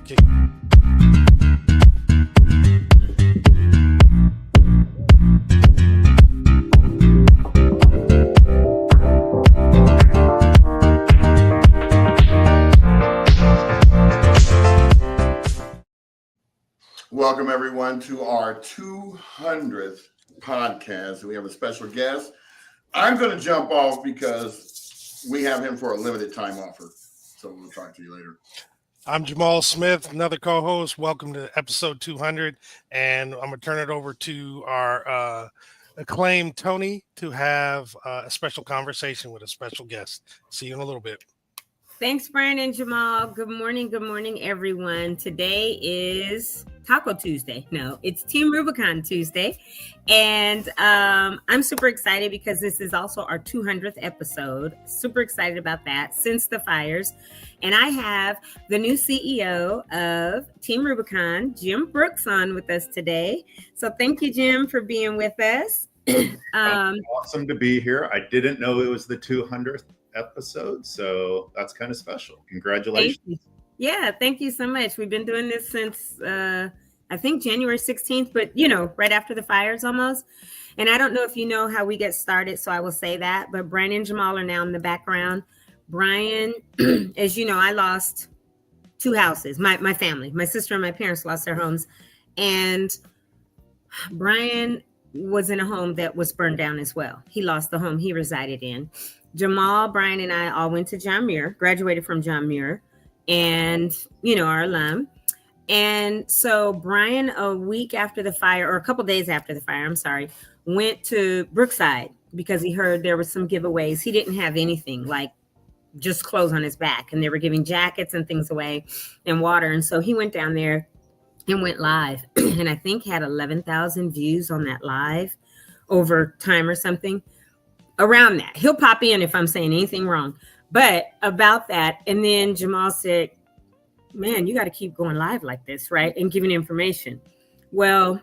Welcome, everyone, to our 200th podcast. We have a special guest. I'm going to jump off because we have him for a limited time offer. So we'll talk to you later. I'm Jamal Smith, another co-host. Welcome to episode 200. And I'm going to turn it over to our acclaimed Toni to have a special conversation with a special guest. See you in a little bit. Thanks, Brian and Jamal. Good morning, everyone. Today is Taco Tuesday. No, it's Team Rubicon Tuesday. And I'm super excited because this is also our 200th episode. Super excited about that since the fires. And I have the new CEO of Team Rubicon, Jim Brooks, on with us today. So thank you, Jim, for being with us. Awesome to be here. I didn't know it was the 200th episode, so that's kind of special. Congratulations. Thank you so much. We've been doing this since I think January 16th, but right after the fires almost. And I don't know if you know how we get started, so I will say that, but Brian and Jamal are now in the background. Brian, as you know, I lost two houses. My family, my sister and my parents lost their homes, and Brian was in a home that was burned down as well. He lost the home he resided in. Jamal, Brian, and I all went to John Muir, graduated from John Muir, and, our alum. And so Brian, a week after the fire, or a couple days after the fire, went to Brookside because he heard there were some giveaways. He didn't have anything, like just clothes on his back, and they were giving jackets and things away and water. And so he went down there and went live, and I think had 11,000 views on that live over time or something. Around that. He'll pop in if I'm saying anything wrong, but about that. And then Jamal said, man, you got to keep going live like this, right? And giving information. Well,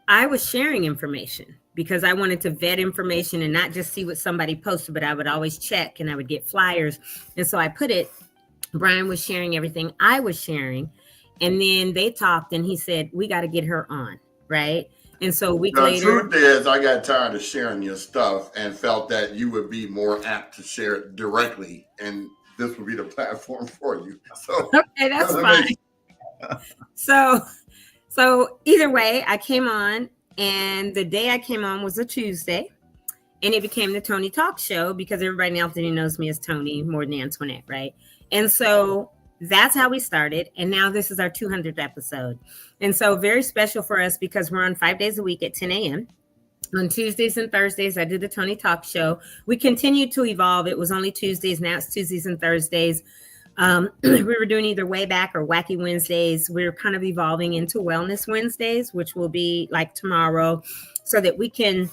I was sharing information because I wanted to vet information and not just see what somebody posted, but I would always check and I would get flyers. And so I put it, Brian was sharing everything I was sharing. And then they talked and he said, we got to get her on, right? And so a week later. The truth is, I got tired of sharing your stuff and felt that you would be more apt to share it directly, and this would be the platform for you. So okay, that's fine. So either way, I came on, and the day I came on was a Tuesday, and it became the Toni Talk Show because everybody in Altadena knows me as Toni more than Antoinette, right? And so that's how we started. And now this is our 200th episode. And so very special for us because we're on 5 days a week at 10 a.m. On Tuesdays and Thursdays, I do the Toni Talk Show. We continue to evolve. It was only Tuesdays. Now it's Tuesdays and Thursdays. We were doing either Way Back or Wacky Wednesdays. We're kind of evolving into Wellness Wednesdays, which will be like tomorrow, so that we can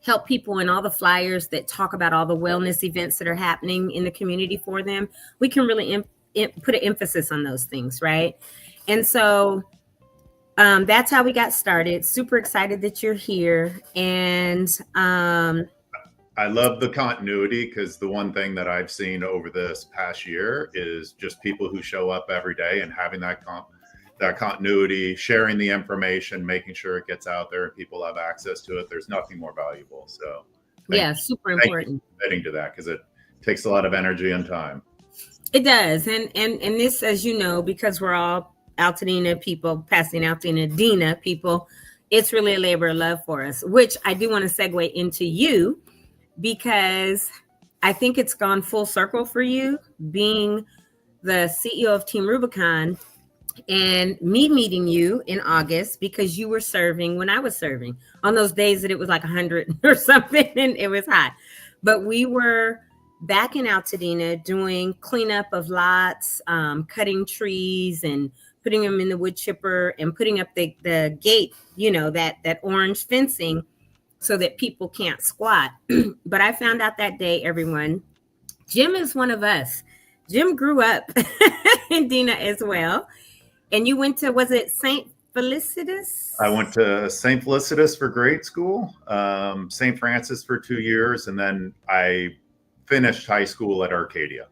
help people in all the flyers that talk about all the wellness events that are happening in the community for them. We can really put an emphasis on those things, right? And so that's how we got started. Super excited that you're here. And I love the continuity because the one thing that I've seen over this past year is just people who show up every day and having that continuity, sharing the information, making sure it gets out there and people have access to it. There's nothing more valuable. So super important. Committing to that because it takes a lot of energy and time. It does. And this, as you know, because we're all Altadena people, Pasadena, Altadena people, it's really a labor of love for us, which I do want to segue into you because I think it's gone full circle for you being the CEO of Team Rubicon and me meeting you in August because you were serving when I was serving on those days that it was like 100 or something and it was hot. But we were back in Altadena doing cleanup of lots, cutting trees and putting them in the wood chipper and putting up the gate, that orange fencing so that people can't squat. But I found out that day, everyone, Jim is one of us. Jim grew up in Dena as well. And you went to, was it St. Felicitas? I went to St. Felicitas for grade school, St. Francis for 2 years, and then I finished high school at Arcadia.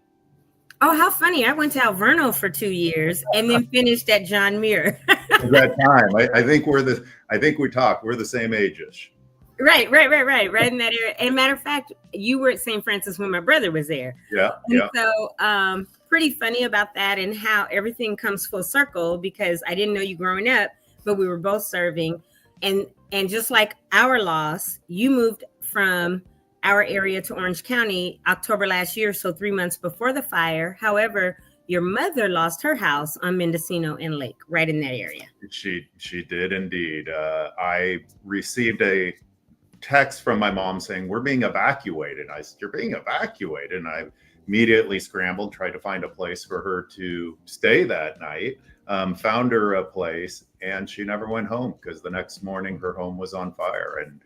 Oh, how funny. I went to Alverno for 2 years and then finished at John Muir. At that time, I think we're the same age-ish. Right in that area. And matter of fact, you were at St. Francis when my brother was there. Yeah, And so pretty funny about that and how everything comes full circle, because I didn't know you growing up, but we were both serving. And just like our loss, you moved from our area to Orange County October last year, so 3 months before the fire. However, your mother lost her house on Mendocino and Lake, right in that area. She did indeed. I received a text from my mom saying, "We're being evacuated." I said, "You're being evacuated?" And I immediately scrambled, tried to find a place for her to stay that night. Found her a place, and she never went home because the next morning her home was on fire. And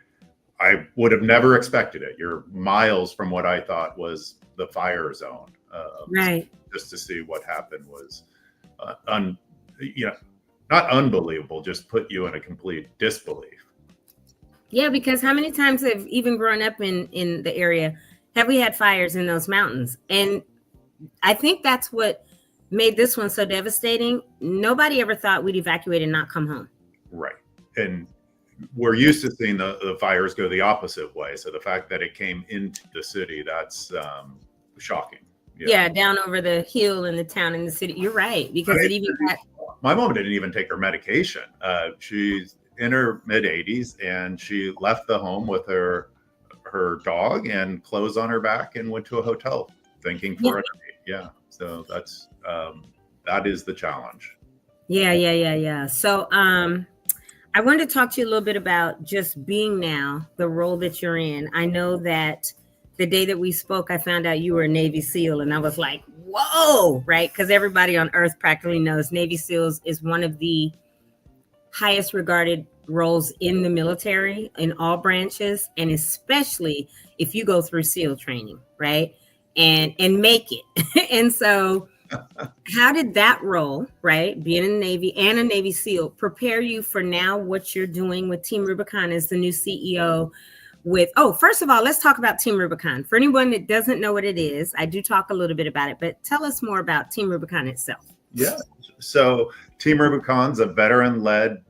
I would have never expected it. You're miles from what I thought was the fire zone. Right. Just to see what happened was, not unbelievable, just put you in a complete disbelief. Yeah, because how many times have, even grown up in the area, have we had fires in those mountains? And I think that's what made this one so devastating. Nobody ever thought we'd evacuate and not come home. Right. And we're used to seeing the fires go the opposite way. So the fact that it came into the city, that's shocking. Yeah, down over the hill in the town and the city. You're right, because it even got... My mom didn't even take her medication. She's in her mid-80s, and she left the home with her dog and clothes on her back and went to a hotel thinking for a night. Yeah. So that is the challenge. Yeah. So I wanted to talk to you a little bit about just being now, the role that you're in. I know that the day that we spoke, I found out you were a Navy SEAL, and I was like, whoa, right? Because everybody on earth practically knows Navy SEALs is one of the highest regarded roles in the military in all branches, and especially if you go through SEAL training, right? And make it. And so how did that role, right, being in the Navy and a Navy SEAL, prepare you for now what you're doing with Team Rubicon as the new CEO with, first of all, let's talk about Team Rubicon. For anyone that doesn't know what it is, I do talk a little bit about it, but tell us more about Team Rubicon itself. Yeah. So Team Rubicon's a veteran-led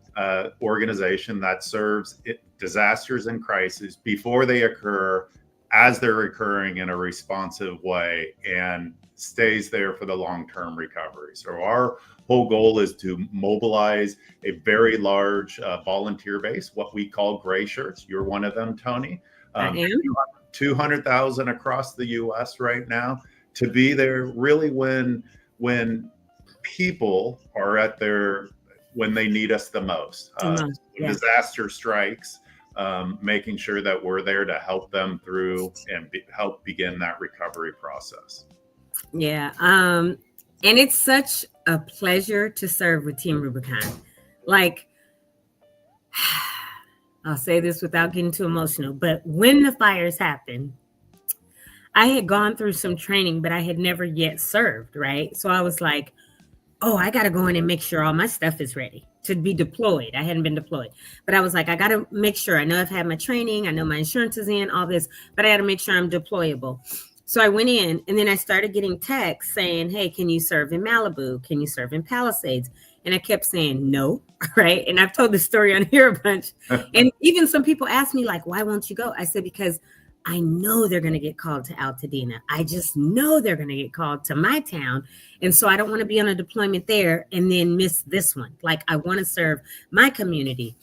organization that serves disasters and crises before they occur, as they're occurring, in a responsive way, and stays there for the long-term recovery. So our whole goal is to mobilize a very large volunteer base, what we call gray shirts. You're one of them, Toni. 200,000 across the U.S. right now, to be there really when people are at when they need us the most. Disaster strikes, making sure that we're there to help them through and help begin that recovery process. Yeah. And it's such a pleasure to serve with Team Rubicon. Like, I'll say this without getting too emotional, but when the fires happened, I had gone through some training, but I had never yet served, right? So I was like, I got to go in and make sure all my stuff is ready to be deployed. I hadn't been deployed, but I was like, I got to make sure. I know I've had my training. I know my insurance is in, all this, but I got to make sure I'm deployable. So I went in, and then I started getting texts saying, hey, can you serve in Malibu? Can you serve in Palisades? And I kept saying no, right? And I've told this story on here a bunch. And even some people asked me, like, why won't you go? I said, because I know they're going to get called to Altadena. I just know they're going to get called to my town. And so I don't want to be on a deployment there and then miss this one. Like, I want to serve my community.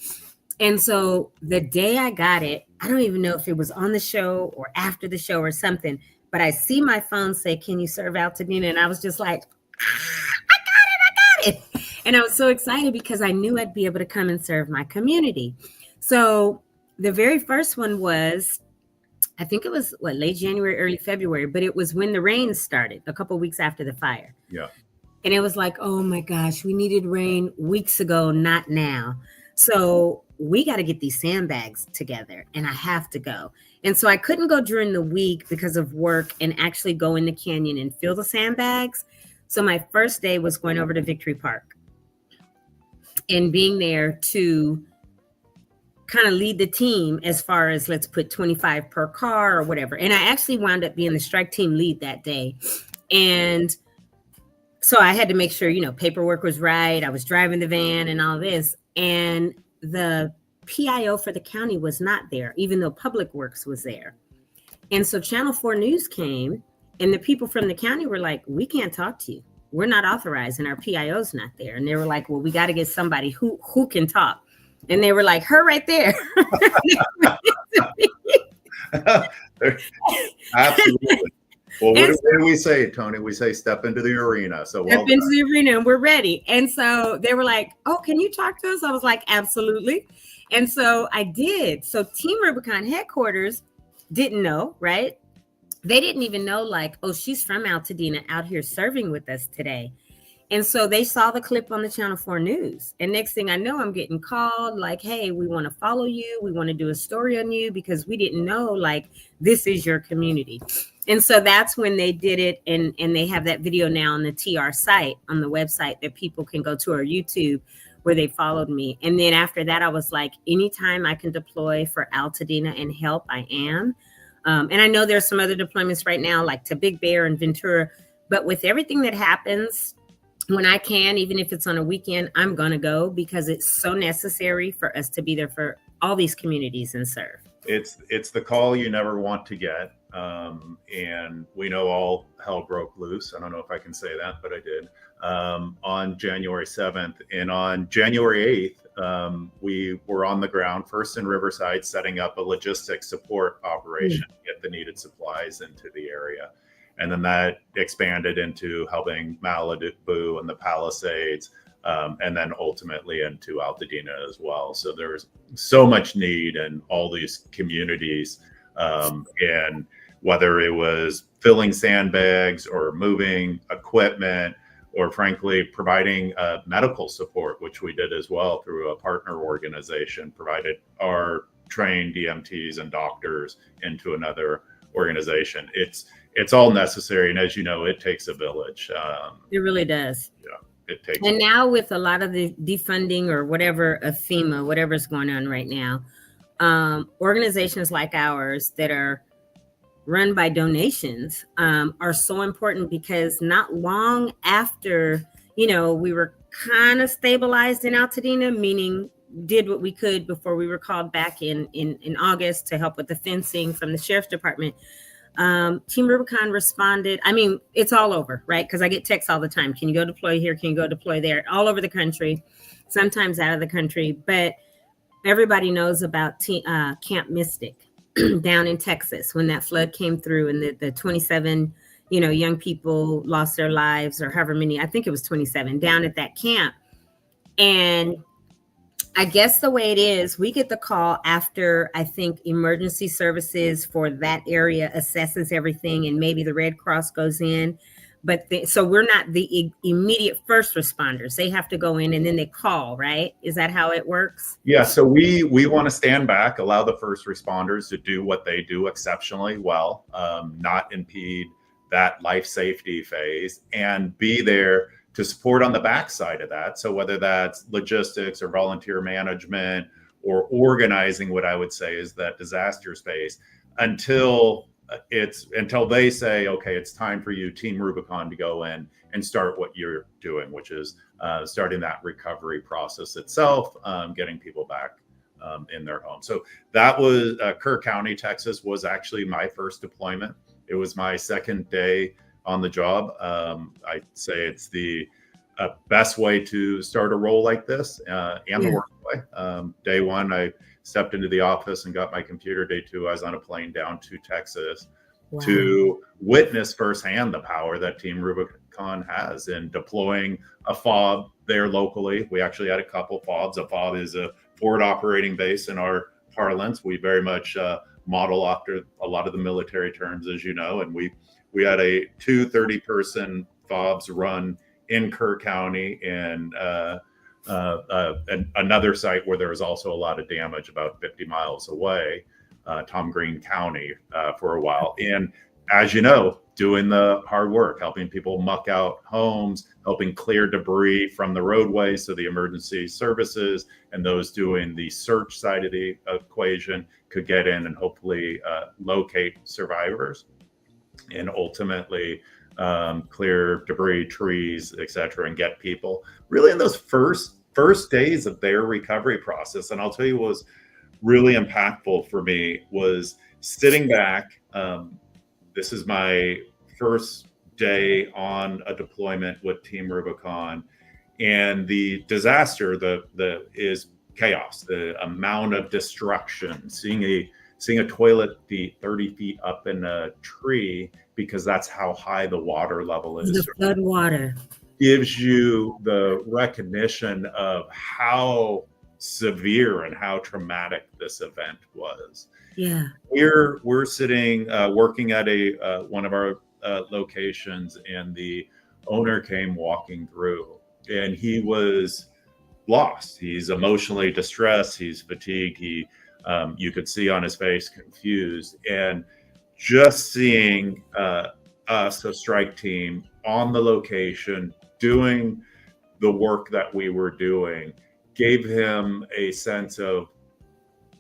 And so the day I got it, I don't even know if it was on the show or after the show or something, but I see my phone say, can you serve Altadena? And I was just like, I got it. And I was so excited because I knew I'd be able to come and serve my community. So the very first one was, I think it was late January, early February, but it was when the rain started, a couple of weeks after the fire. Yeah. And it was like, oh my gosh, we needed rain weeks ago, not now. So we got to get these sandbags together, and I have to go. And so I couldn't go during the week because of work and actually go in the canyon and fill the sandbags. So my first day was going over to Victory Park and being there to kind of lead the team as far as, let's put 25 per car or whatever. And I actually wound up being the strike team lead that day. And so I had to make sure, paperwork was right. I was driving the van and all this. And the PIO for the county was not there, even though Public Works was there. And so Channel 4 News came, and the people from the county were like, we can't talk to you. We're not authorized, and our PIO's not there. And they were like, well, we got to get somebody who can talk. And they were like, her right there. Absolutely. Well, what do we say, Toni? We say step into the arena. So step into the arena, and we're ready. And so they were like, oh, can you talk to us? I was like, absolutely. And so I did. So Team Rubicon headquarters didn't know, right? They didn't even know, like, oh, she's from Altadena out here serving with us today. And so they saw the clip on the Channel 4 News. And next thing I know, I'm getting called like, hey, we want to follow you. We want to do a story on you because we didn't know, like, this is your community. And so that's when they did it. And they have that video now on the TR site, on the website that people can go to, or YouTube, where they followed me. And then after that, I was like, anytime I can deploy for Altadena and help, I am. And I know there's some other deployments right now, like to Big Bear and Ventura. But with everything that happens, when I can, even if it's on a weekend, I'm going to go because it's so necessary for us to be there for all these communities and serve. It's the call you never want to get. And we know all hell broke loose. I don't know if I can say that, but I did, on January 7th. And on January 8th, we were on the ground first in Riverside, setting up a logistics support operation to get the needed supplies into the area. And then that expanded into helping Malibu and the Palisades, and then ultimately into Altadena as well. So there's so much need in all these communities. And whether it was filling sandbags or moving equipment, or frankly, providing medical support, which we did as well through a partner organization, provided our trained EMTs and doctors into another organization. It's all necessary. And as you know, it takes a village. It really does. Yeah, it takes. And now with a lot of the defunding or whatever of FEMA, whatever's going on right now, organizations like ours that are run by donations are so important, because not long after, we were kind of stabilized in Altadena, meaning did what we could before we were called back in August to help with the fencing from the sheriff's department. Team Rubicon responded. I mean, it's all over, right? Because I get texts all the time. Can you go deploy here? Can you go deploy there? All over the country, sometimes out of the country. But everybody knows about Camp Mystic down in Texas when that flood came through and the 27, young people lost their lives, or however many, I think it was 27 down at that camp. And I guess the way it is, we get the call after, I think, emergency services for that area assesses everything, and maybe the Red Cross goes in. But so we're not the immediate first responders. They have to go in and then they call, right? Is that how it works? Yeah. So we want to stand back, allow the first responders to do what they do exceptionally well, not impede that life safety phase, and be there to support on the backside of that. So whether that's logistics or volunteer management or organizing, what I would say is that disaster space, until they say, okay, it's time for you, Team Rubicon, to go in and start what you're doing, which is starting that recovery process itself, getting people back in their home. So that was Kerr County, Texas, was actually my first deployment. It was my second day on the job. I'd say it's the best way to start a role like this, and the work way. Day one, I stepped into the office and got my computer. Day two, I was on a plane down to Texas to witness firsthand the power that Team Rubicon has in deploying a FOB there locally. We actually had a couple FOBs. A FOB is a forward operating base in our parlance. We very much model after a lot of the military terms, as you know, and we had a 30-person FOBs run in Kerr County, and another site where there was also a lot of damage about 50 miles away, Tom Green County, for a while. And as you know, doing the hard work, helping people muck out homes, helping clear debris from the roadways so the emergency services and those doing the search side of the equation could get in and hopefully locate survivors. And ultimately, clear debris, trees, etc., and get people really in those first days of their recovery process. And I'll tell you what was really impactful for me was sitting back. This is my first day on a deployment with Team Rubicon, and the disaster is chaos. The amount of destruction, seeing a toilet be 30 feet up in a tree because that's how high the water level is. The flood water gives you the recognition of how severe and how traumatic this event was. Yeah. We're sitting working at one of our locations, and the owner came walking through, and he was lost. He's emotionally distressed. He's fatigued. You could see on his face confused, and just seeing us, a strike team, on the location doing the work that we were doing, gave him a sense of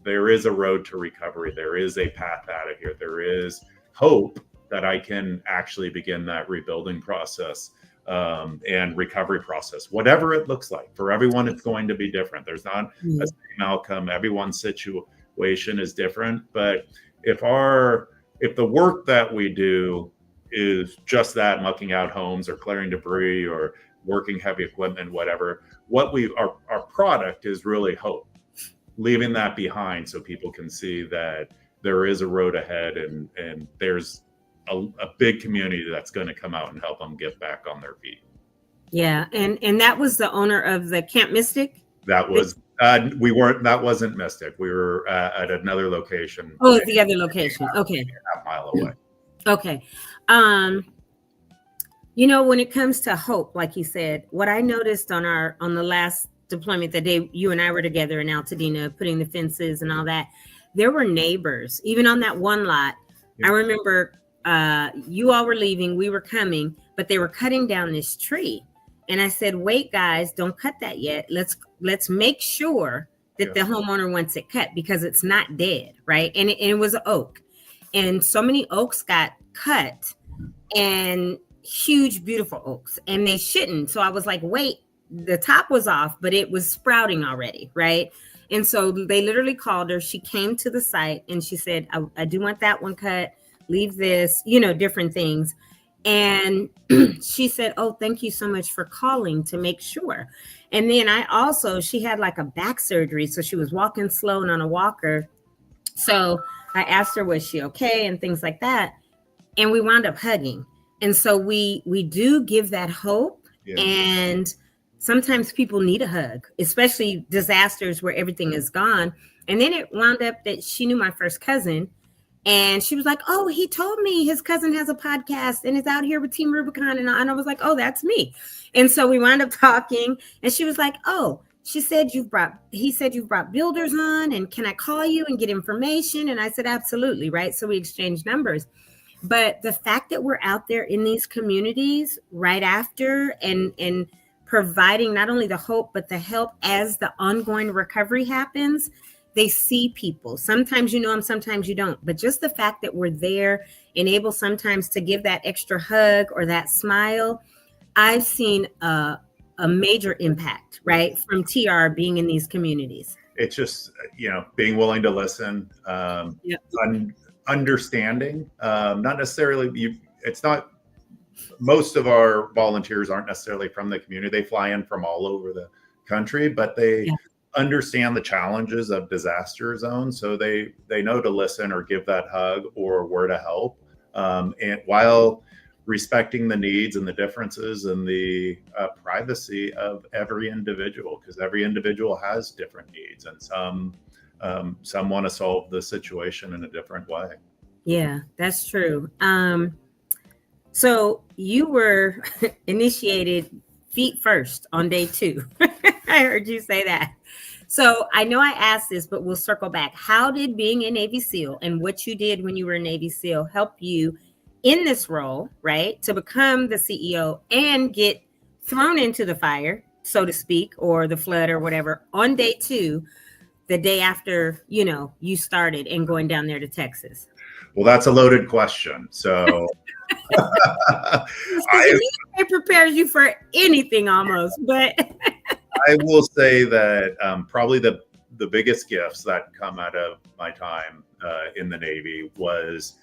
there is a road to recovery. There is a path out of here. There is hope that I can actually begin that rebuilding process and recovery process, whatever it looks like. For everyone, it's going to be different. There's not a same outcome. Everyone's situation is different. But if the work that we do is just that, mucking out homes or clearing debris or working heavy equipment, whatever, our product is really hope, leaving that behind so people can see that there is a road ahead, and there's a big community that's going to come out and help them get back on their feet. Yeah. And that was the owner of the Camp Mystic? That was, that wasn't Mystic. We were at another location. Oh, it's the other location. Okay. Half mile away. Okay. When it comes to hope, like you said, what I noticed on the last deployment, the day you and I were together in Altadena, putting the fences and all that, there were neighbors, even on that one lot. Yeah. I remember you all were leaving, we were coming, but they were cutting down this tree. And I said, wait, guys, don't cut that yet. Let's make sure that the homeowner wants it cut, because it's not dead, right? And it was an oak. And so many oaks got cut, and huge, beautiful oaks, and they shouldn't. So I was like, wait, the top was off, but it was sprouting already, right? And so they literally called her. She came to the site and she said, I do want that one cut, leave this, different things. And she said, oh, thank you so much for calling to make sure. And then she had like a back surgery. So she was walking slow and on a walker. So I asked her, was she okay? And things like that. And we wound up hugging. And so we do give that hope. Yeah. And sometimes people need a hug, especially disasters where everything is gone. And then it wound up that she knew my first cousin. And she was like, oh, he told me his cousin has a podcast and is out here with Team Rubicon. And I was like, oh, that's me. And so we wound up talking, and she was like, oh, he said you've brought builders on, and can I call you and get information? And I said, absolutely. Right. So we exchanged numbers. But the fact that we're out there in these communities right after and providing not only the hope, but the help as the ongoing recovery happens, they see people. Sometimes you know them, sometimes you don't. But just the fact that we're there and able sometimes to give that extra hug or that smile, I've seen a major impact, right, from TR being in these communities. It's just, being willing to listen, understanding, not necessarily, it's not, most of our volunteers aren't necessarily from the community. They fly in from all over the country, but they understand the challenges of disaster zones. So they know to listen or give that hug or where to help. And while respecting the needs and the differences and the privacy of every individual, because every individual has different needs, and some want to solve the situation in a different way. Yeah, that's true. So you were initiated feet first on day 2. I heard you say that. So I know I asked this, but we'll circle back. How did being a Navy SEAL and what you did when you were a Navy SEAL help you in this role, right, to become the CEO and get thrown into the fire, so to speak, or the flood or whatever, on day 2, the day after, you started and going down there to Texas? Well, that's a loaded question. So I, It prepares you for anything almost, but I will say that probably the biggest gifts that come out of my time in the Navy was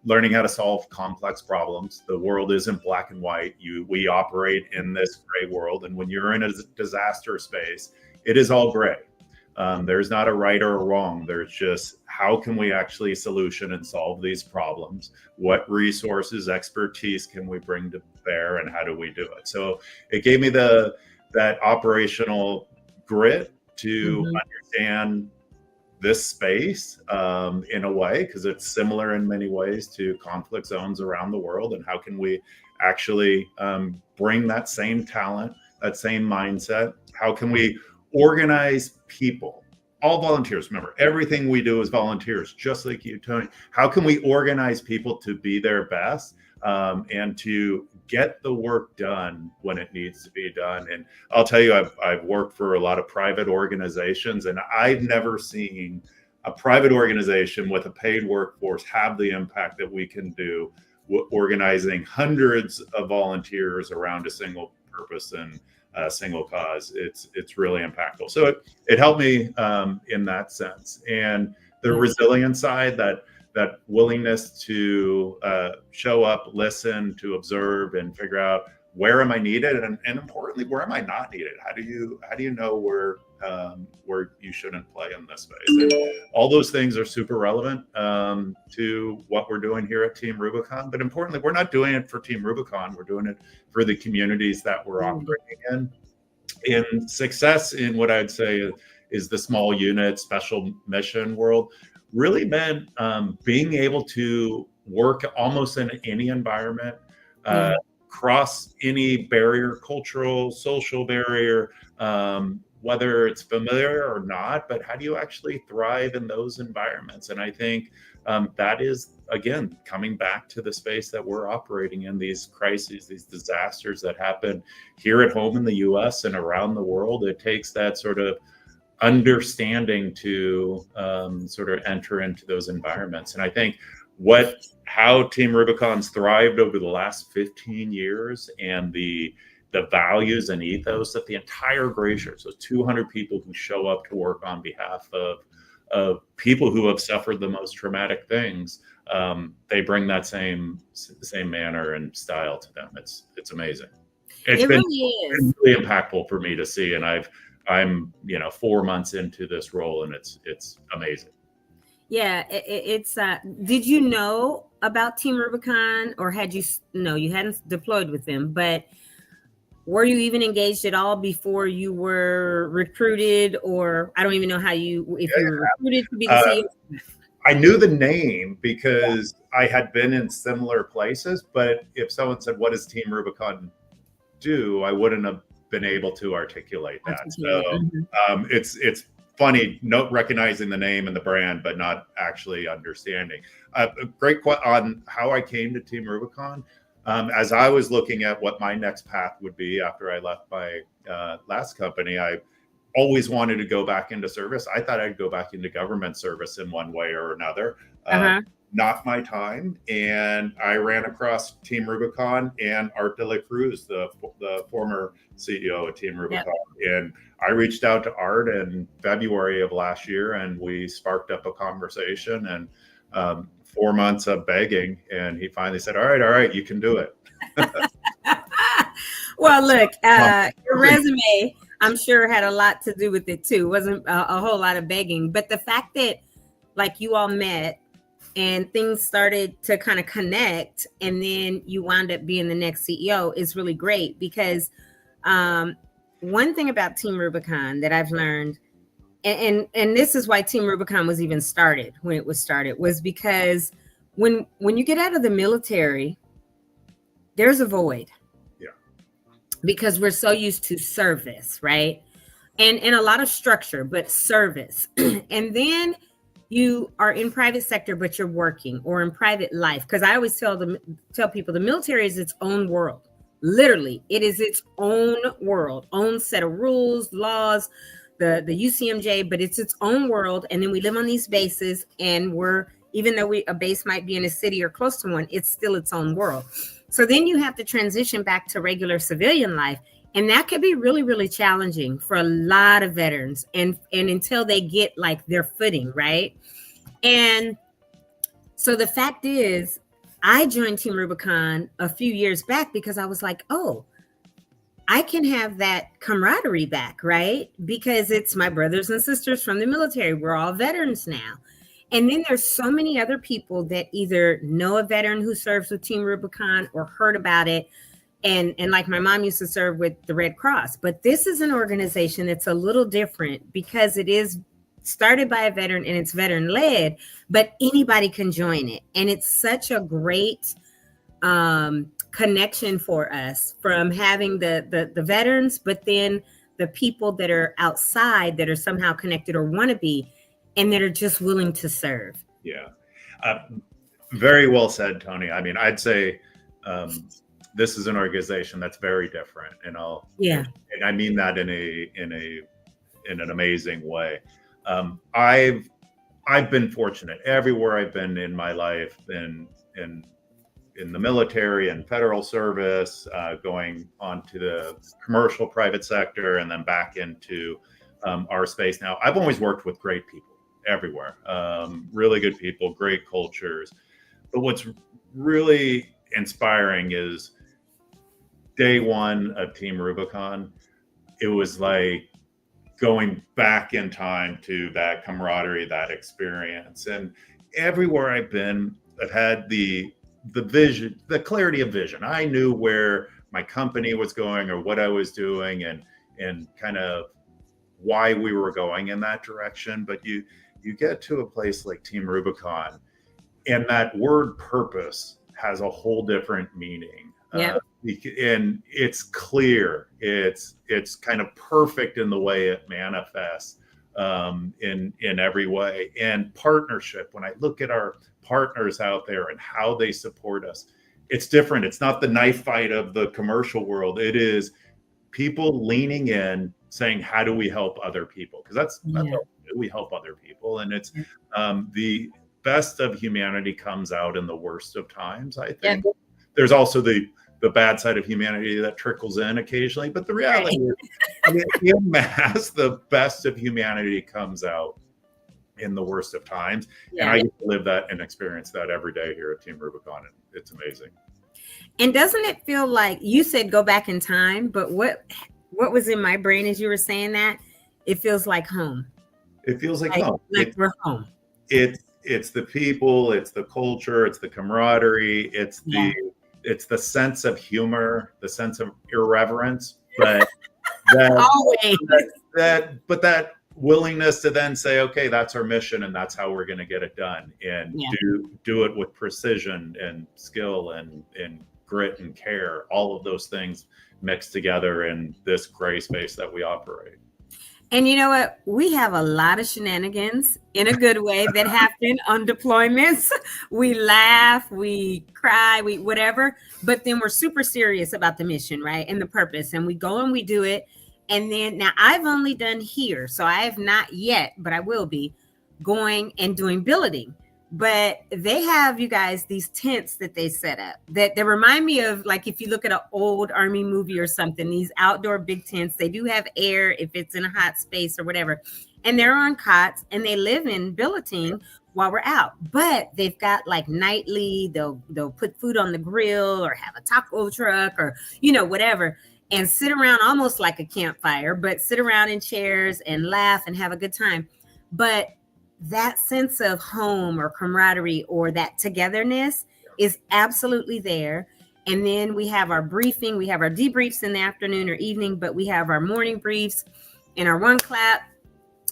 learning how to solve complex problems. The world isn't black and white. We operate in this gray world, and when you're in a disaster space, it is all gray. There's not a right or a wrong. There's just how can we actually solution and solve these problems? What resources, expertise can we bring to bear, and how do we do it? So it gave me that operational grit to understand this space in a way, because it's similar in many ways to conflict zones around the world. And how can we actually bring that same talent, that same mindset? How can we organize people, all volunteers? Remember, everything we do is volunteers, just like you, Toni. How can we organize people to be their best and to get the work done when it needs to be done? And I'll tell you, I've worked for a lot of private organizations, and I've never seen a private organization with a paid workforce have the impact that we can do organizing hundreds of volunteers around a single purpose and a single cause. It's really impactful. So it helped me in that sense. And the resilience side, that willingness to show up, listen, to observe, and figure out where am I needed, and importantly, where am I not needed? How do you know where you shouldn't play in this space? And all those things are super relevant to what we're doing here at Team Rubicon. But importantly, we're not doing it for Team Rubicon. We're doing it for the communities that we're operating in. And success in what I'd say is the small unit, special mission world really meant being able to work almost in any environment, cross any barrier, cultural, social barrier, whether it's familiar or not, but how do you actually thrive in those environments? And I think that is, again, coming back to the space that we're operating in, these crises, these disasters that happen here at home in the US and around the world. It takes that sort of understanding to sort of enter into those environments. And I think how Team Rubicon's thrived over the last 15 years and the values and ethos that the entire glacier, so 200 people who show up to work on behalf of people who have suffered the most traumatic things, they bring that same manner and style to them. It's amazing. It really is really impactful for me to see, and I'm 4 months into this role, and it's amazing. Yeah, it's did you know about Team Rubicon, or you hadn't deployed with them, but were you even engaged at all before you were recruited? Or I don't even know if you were recruited to be the CEO. I knew the name because I had been in similar places, but if someone said, what does Team Rubicon do, I wouldn't have been able to articulate that. So it's funny, recognizing the name and the brand, but not actually understanding. Great question on how I came to Team Rubicon. As I was looking at what my next path would be after I left my last company, I always wanted to go back into service. I thought I'd go back into government service in one way or another. Not my time. And I ran across Team Rubicon and Art de la Cruz, the former CEO of Team Rubicon. And I reached out to Art in February of last year, and we sparked up a conversation, and 4 months of begging. And he finally said, all right, you can do it. Well, look, your resume, I'm sure, had a lot to do with it too. It wasn't a whole lot of begging, but the fact that you all met and things started to kind of connect, and then you wound up being the next CEO is really great. Because one thing about Team Rubicon that I've learned, and this is why Team Rubicon was even started when it was started, was because when you get out of the military, there's a void. Yeah. Because we're so used to service, right? And a lot of structure, but service. And then you are in private sector, but you're working, or in private life. Because I always tell people the military is its own world. Literally, it is its own world, own set of rules, laws, the UCMJ, but it's its own world. And then we live on these bases, and we're even though a base might be in a city or close to one, it's still its own world. So then you have to transition back to regular civilian life. And that could be really, really challenging for a lot of veterans and until they get like their footing, right? And so the fact is, I joined Team Rubicon a few years back because I was like, oh, I can have that camaraderie back, right? Because it's my brothers and sisters from the military. We're all veterans now. And then there's so many other people that either know a veteran who serves with Team Rubicon or heard about it. And like my mom used to serve with the Red Cross. But this is an organization that's a little different because it is started by a veteran and it's veteran led, but anybody can join it. And it's such a great connection for us from having the veterans, but then the people that are outside that are somehow connected or want to be, and that are just willing to serve. Yeah. Very well said, Toni. I mean, I'd say this is an organization that's very different, and I mean that in an amazing way. I've been fortunate everywhere I've been in my life, in the military and federal service, going on to the commercial private sector, and then back into our space now. I've always worked with great people everywhere, really good people, great cultures. But what's really inspiring is day one of Team Rubicon, it was like going back in time to that camaraderie, that experience. And everywhere I've been, I've had the vision, the clarity of vision. I knew where my company was going or what I was doing and kind of why we were going in that direction. But you get to a place like Team Rubicon, and that word purpose has a whole different meaning. Yeah. And it's clear. It's kind of perfect in the way it manifests in every way. And partnership, when I look at our partners out there and how they support us, it's different. It's not the knife fight of the commercial world. It is people leaning in, saying, how do we help other people? Because that's what we help other people. And it's the best of humanity comes out in the worst of times, I think. Yeah. There's also the bad side of humanity that trickles in occasionally, but the reality is, in mass, the best of humanity comes out in the worst of times. Yeah. And I get to live that and experience that every day here at Team Rubicon, and it's amazing. And doesn't it feel like, you said go back in time, but what was in my brain as you were saying that? It feels like home. It feels like home. Like we're home. It's the people, it's the culture, it's the camaraderie, it's the sense of humor, the sense of irreverence, but that willingness to then say, okay, that's our mission and that's how we're going to get it done, and do it with precision and skill and grit and care, all of those things mixed together in this gray space that we operate. And you know what? We have a lot of shenanigans in a good way that happen on deployments. We laugh, we cry, we whatever, but then we're super serious about the mission, right? And the purpose. And we go and we do it. And then now I've only done here, so I have not yet, but I will be going and doing billeting. But they have, you guys, these tents that they set up that remind me of, like, if you look at an old Army movie or something, these outdoor big tents. They do have air if it's in a hot space or whatever. And they're on cots and they live in billeting while we're out. But they've got like nightly, they'll put food on the grill or have a taco truck or, whatever, and sit around almost like a campfire, but sit around in chairs and laugh and have a good time. But that sense of home or camaraderie or that togetherness is absolutely there. And then we have our briefing. We have our debriefs in the afternoon or evening, but we have our morning briefs and our one clap.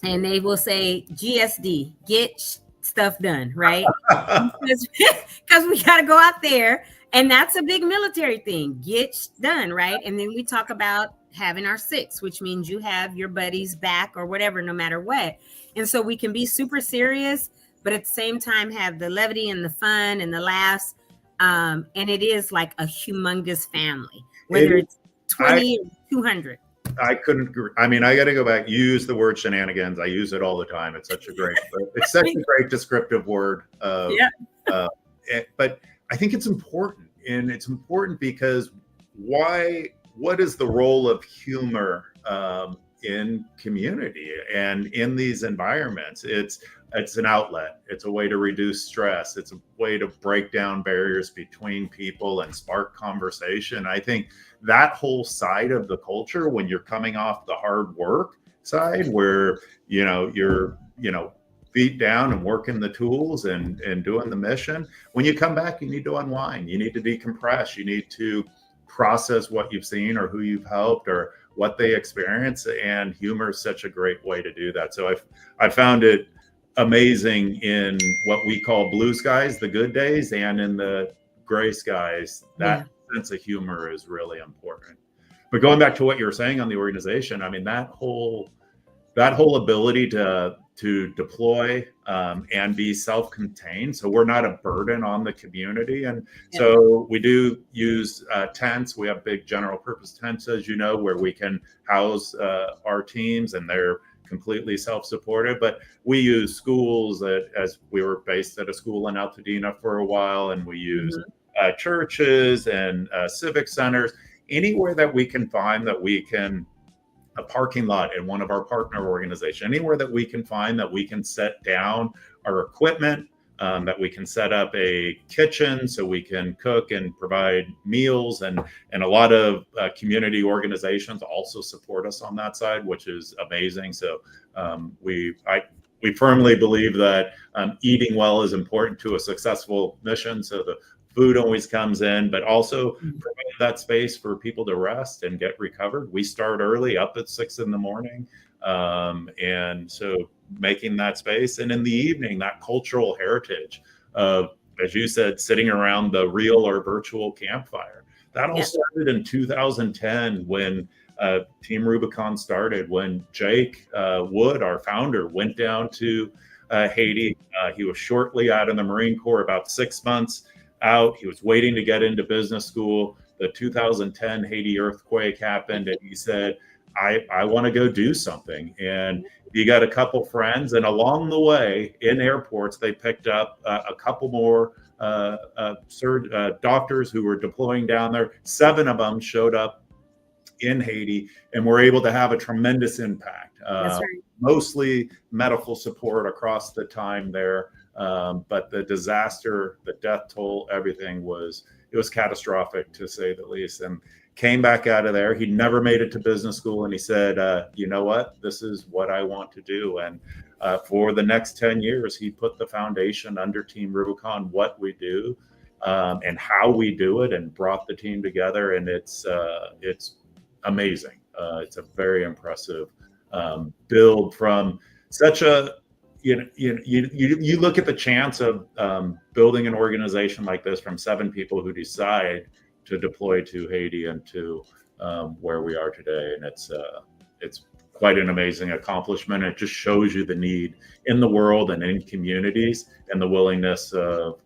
And they will say GSD, get stuff done, right? Because we got to go out there. And that's a big military thing, get done, right? And then we talk about having our six, which means you have your buddies back or whatever, no matter what. And so we can be super serious, but at the same time have the levity and the fun and the laughs. And it is like a humongous family, whether it's 20 or 200. I couldn't agree. I mean, I got to go back. Use the word shenanigans. I use it all the time. It's such a great descriptive word. Yeah. But I think it's important, and it's important because what is the role of humor in community and in these environments? It's an outlet. It's a way to reduce stress. It's a way to break down barriers between people and spark conversation. I think that whole side of the culture, when you're coming off the hard work side, where you're feet down and working the tools and doing the mission, when you come back, you need to unwind. You need to decompress. You need to process what you've seen or who you've helped or what they experience. And humor is such a great way to do that. So I found it amazing in what we call blue skies, the good days, and in the gray skies, that sense of humor is really important. But going back to what you were saying on the organization, I mean, that whole ability to deploy and be self-contained, so we're not a burden on the community. And so we do use tents. We have big general purpose tents, as you know, where we can house our teams, and they're completely self-supported. But we use schools, as we were based at a school in Altadena for a while, and we use churches and civic centers, anywhere that we can find that we can, a parking lot in one of our partner organizations, anywhere that we can find that we can set down our equipment, that we can set up a kitchen so we can cook and provide meals, and a lot of community organizations also support us on that side, which is amazing. So we firmly believe that eating well is important to a successful mission. So the food always comes in, but also provide that space for people to rest and get recovered. We start early, up at 6 a.m. And so making that space. And in the evening, that cultural heritage of, as you said, sitting around the real or virtual campfire. That all started in 2010 when Team Rubicon started, when Jake Wood, our founder, went down to Haiti. He was shortly out of the Marine Corps, about 6 months out. He was waiting to get into business school. The 2010 Haiti earthquake happened, and he said, I want to go do something. And he got a couple friends, and along the way in airports, they picked up a couple more doctors who were deploying down there. 7 of them showed up in Haiti and were able to have a tremendous impact. Mostly medical support across the time there. But the disaster, the death toll, everything it was catastrophic, to say the least. And came back out of there. He never made it to business school. And he said, you know what, this is what I want to do. And for the next 10 years, he put the foundation under Team Rubicon, what we do and how we do it, and brought the team together. And it's amazing. It's a very impressive build from such a, you look at the chance of building an organization like this from 7 people who decide to deploy to Haiti and to where we are today. And it's quite an amazing accomplishment. It just shows you the need in the world and in communities, and the willingness of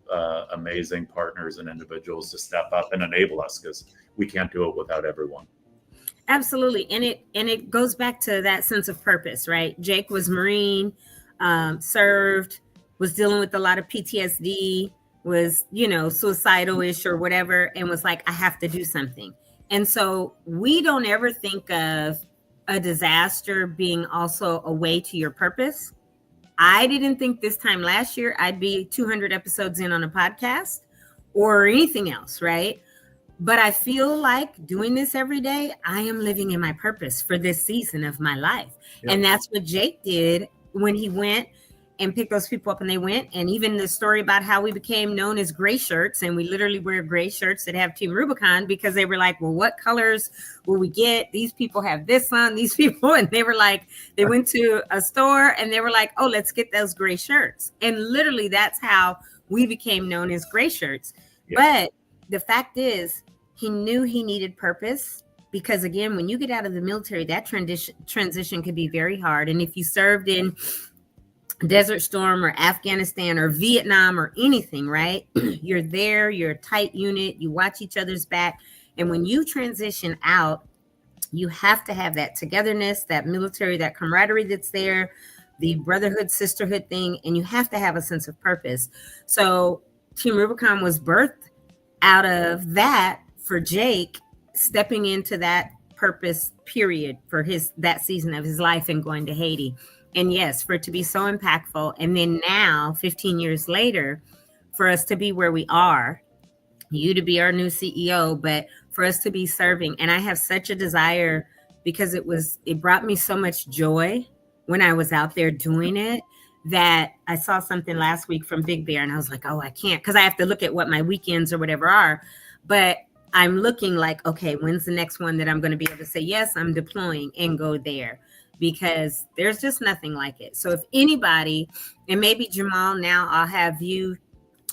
amazing partners and individuals to step up and enable us, because we can't do it without everyone. Absolutely. And it goes back to that sense of purpose, right? Jake was Marine, served, was dealing with a lot of PTSD, was, suicidal-ish or whatever, and was like, I have to do something. And so we don't ever think of a disaster being also a way to your purpose. I didn't think this time last year I'd be 200 episodes in on a podcast or anything else, right? But I feel like doing this every day, I am living in my purpose for this season of my life. Yep. And that's what Jake did when he went and picked those people up, and they went. And even the story about how we became known as gray shirts, and we literally wear gray shirts that have Team Rubicon, because they were like, well, what colors will we get? These people have this on, these people. And they were like, they went to a store and they were like, oh, let's get those gray shirts. And literally that's how we became known as gray shirts. Yeah. But the fact is, he knew he needed purpose, because again, when you get out of the military, that transition can be very hard. And if you served in Desert Storm or Afghanistan or Vietnam or anything, right? You're there, you're a tight unit, you watch each other's back. And when you transition out, You have to have that togetherness, that military, that camaraderie that's there, the brotherhood, sisterhood thing, and you have to have a sense of purpose. So Team Rubicon was birthed out of that for Jake stepping into that purpose period for that season of his life and going to Haiti. And yes, for it to be so impactful. And then now, 15 years later, for us to be where we are, you to be our new CEO, but for us to be serving. And I have such a desire, because it brought me so much joy when I was out there doing it, that I saw something last week from Big Bear and I was like, oh, I can't, because I have to look at what my weekends or whatever are. But I'm looking like, okay, when's the next one that I'm going to be able to say, yes, I'm deploying and go there, because there's just nothing like it. So if anybody, and maybe Jamal, now I'll have you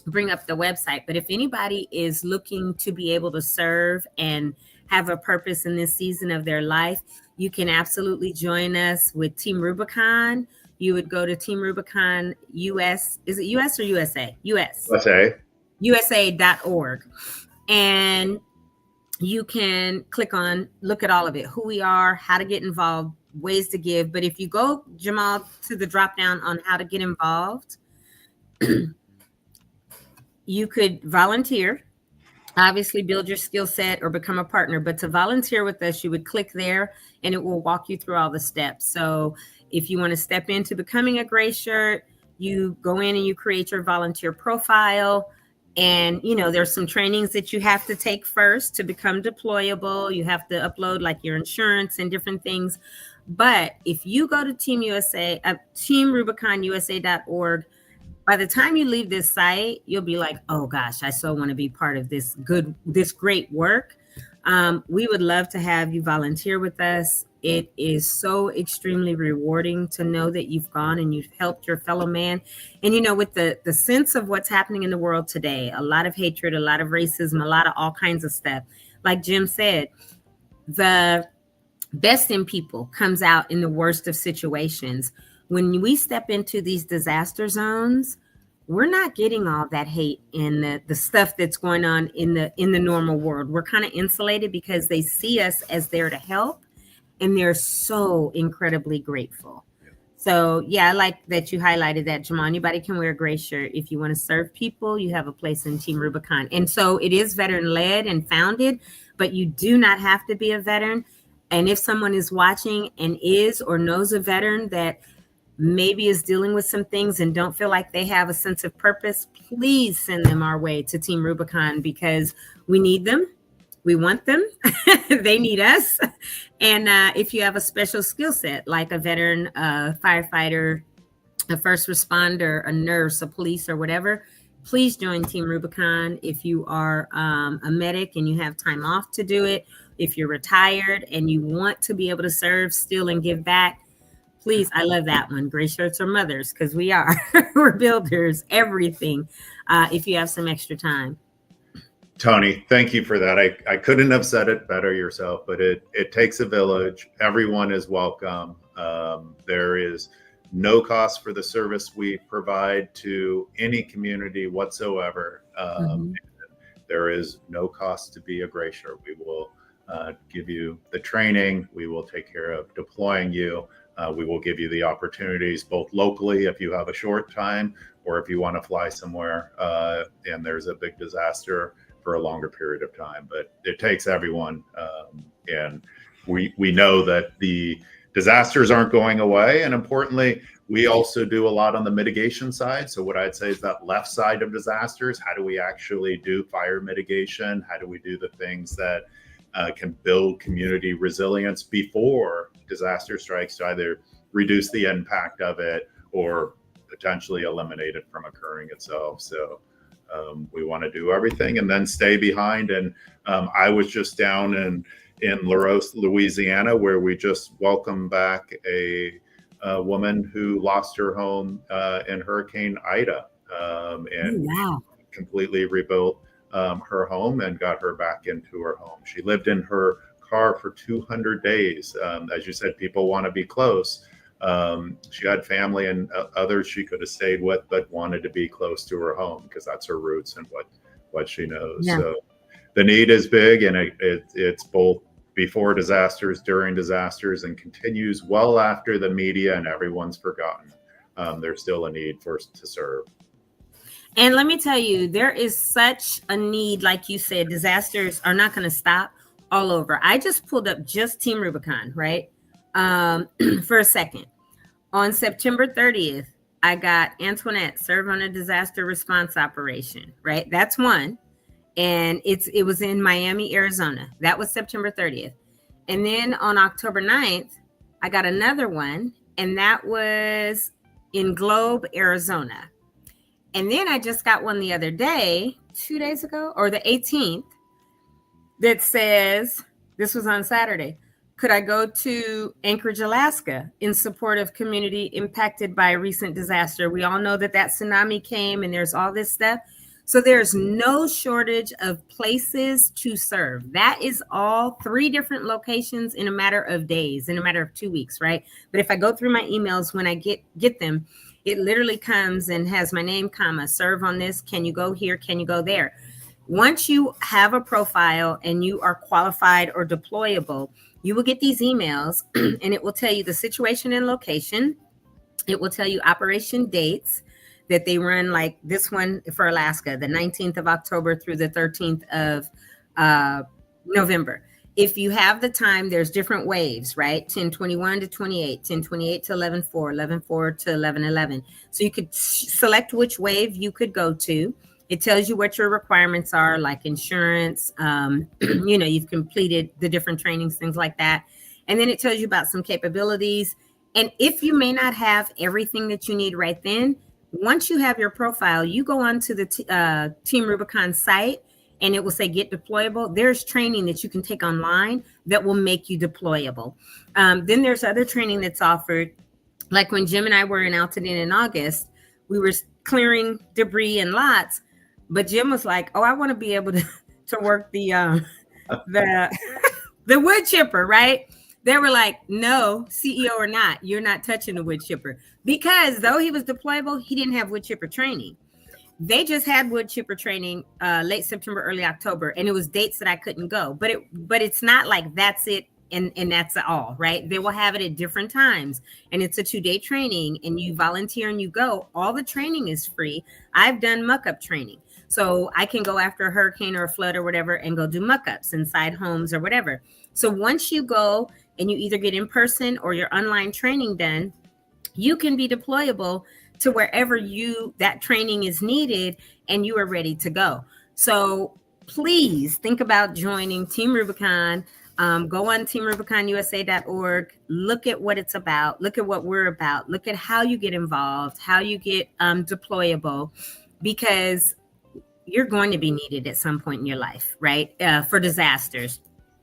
bring up the website, but if anybody is looking to be able to serve and have a purpose in this season of their life, you can absolutely join us with Team Rubicon. You would go to Team Rubicon US. Is it US or USA? US. USA. USA.org. And you can look at all of it, who we are, how to get involved, ways to give. But if you go, Jamal, to the drop down on how to get involved, you could volunteer, obviously build your skill set or become a partner. But to volunteer with us, you would click there and it will walk you through all the steps. So if you want to step into becoming a gray shirt, you go in and you create your volunteer profile. And, there's some trainings that you have to take first to become deployable. You have to upload like your insurance and different things. But if you go to Team RubiconUSA.org, by the time you leave this site, you'll be like, oh gosh, I so want to be part of this great work. We would love to have you volunteer with us. It is so extremely rewarding to know that you've gone and you've helped your fellow man. And, with the sense of what's happening in the world today, a lot of hatred, a lot of racism, a lot of all kinds of stuff. Like Jim said, the best in people comes out in the worst of situations. When we step into these disaster zones, we're not getting all that hate and the stuff that's going on in the normal world. We're kind of insulated because they see us as there to help, and they're so incredibly grateful. So yeah, I like that you highlighted that, Jamal. Anybody can wear a gray shirt. If you want to serve people, you have a place in Team Rubicon. And so it is veteran led and founded, but you do not have to be a veteran. And if someone is watching and is or knows a veteran that maybe is dealing with some things and don't feel like they have a sense of purpose, please send them our way to Team Rubicon, because we need them. We want them. They need us. And if you have a special skill set, like a veteran, a firefighter, a first responder, a nurse, a police, or whatever, please join Team Rubicon. If you are a medic and you have time off to do it, if you're retired and you want to be able to serve still and give back, please, I love that one. Gray shirts are mothers, because we are. We're builders, everything, if you have some extra time. Toni, thank you for that. I couldn't have said it better yourself, but it takes a village. Everyone is welcome. There is no cost for the service we provide to any community whatsoever. There is no cost to be a gray shirt. We will give you the training. We will take care of deploying you. We will give you the opportunities both locally if you have a short time, or if you want to fly somewhere and there's a big disaster for a longer period of time. But it takes everyone. And we know that the disasters aren't going away. And importantly, we also do a lot on the mitigation side. So what I'd say is that left side of disasters, how do we actually do fire mitigation? How do we do the things that can build community resilience before disaster strikes, to either reduce the impact of it or potentially eliminate it from occurring itself? So we want to do everything and then stay behind. And I was just down in LaRose, Louisiana, where we just welcomed back a woman who lost her home in Hurricane Ida, and completely rebuilt her home and got her back into her home. She lived in her car for 200 days. As you said, people want to be close. She had family and others she could have stayed with, but wanted to be close to her home because that's her roots and what she knows. Yeah. So the need is big, and it's both before disasters, during disasters, and continues well after the media and everyone's forgotten. There's still a need for us to serve. And let me tell you, there is such a need, like you said, disasters are not going to stop all over. I just pulled up just Team Rubicon, right? For a second. On September 30th, I got Antoinette serve on a disaster response operation, right? That's one. And it was in Miami, Arizona. That was September 30th. And then on October 9th, I got another one, and that was in Globe, Arizona. And then I just got one the other day, 2 days ago, or the 18th, that says, this was on Saturday, could I go to Anchorage, Alaska in support of community impacted by a recent disaster? We all know that tsunami came and there's all this stuff. So there's no shortage of places to serve. That is all 3 different locations in a matter of days, in a matter of 2 weeks, right? But if I go through my emails when I get them, it literally comes and has my name, comma, serve on this. Can you go here? Can you go there? Once you have a profile and you are qualified or deployable, you will get these emails and it will tell you the situation and location. It will tell you operation dates that they run, like this one for Alaska, the 19th of October through the 13th of November. If you have the time, there's different waves, right? 1021 to 28, 1028 to 11:4, 11:4 to 11:11. So you could select which wave you could go to. It tells you what your requirements are, like insurance, you've completed the different trainings, things like that. And then it tells you about some capabilities. And if you may not have everything that you need right then, once you have your profile, you go onto the Team Rubicon site and it will say get deployable. There's training that you can take online that will make you deployable. Then there's other training that's offered. Like when Jim and I were in Altadena in August, we were clearing debris and lots, but Jim was like, oh, I want to be able to work the wood chipper, right? They were like, no, CEO or not, you're not touching the wood chipper. Because though he was deployable, he didn't have wood chipper training. They just had wood chipper training late September, early October, and it was dates that I couldn't go. But it's not like that's it and that's all, right? They will have it at different times, and it's a 2-day training, and you volunteer and you go. All the training is free. I've done muck-up training. So I can go after a hurricane or a flood or whatever and go do muck-ups inside homes or whatever. So once you go and you either get in person or your online training done, you can be deployable to wherever that training is needed and you are ready to go. So please think about joining Team Rubicon. Go on teamrubiconusa.org. Look at what it's about. Look at what we're about. Look at how you get involved, how you get deployable, because you're going to be needed at some point in your life, right? For disasters,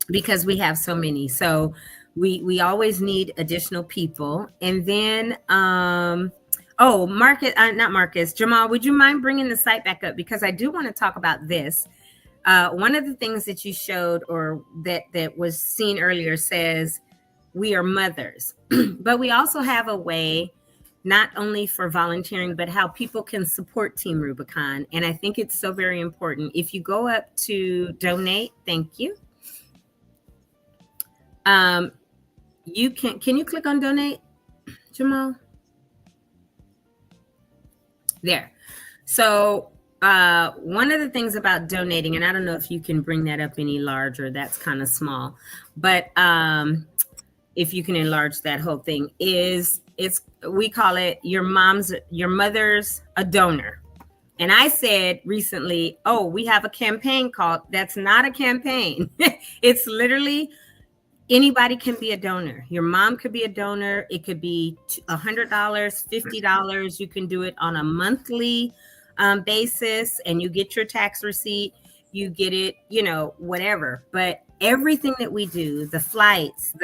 because we have so many. So we always need additional people. And then, Jamal, would you mind bringing the site back up? Because I do want to talk about this. One of the things that you showed, or that was seen earlier, says we are mothers, but we also have a way not only for volunteering, but how people can support Team Rubicon. And I think it's so very important. If you go up to donate, thank you. Can you click on donate, Jamal? There. So one of the things about donating, and I don't know if you can bring that up any larger, that's kind of small, but if you can enlarge that whole thing, we call it your mother's a donor. And I said recently, oh, we have a campaign called, that's not a campaign. It's literally anybody can be a donor. Your mom could be a donor. It could be $100, $50. You can do it on a monthly basis, and you get your tax receipt. You get it, whatever. But everything that we do, the flights,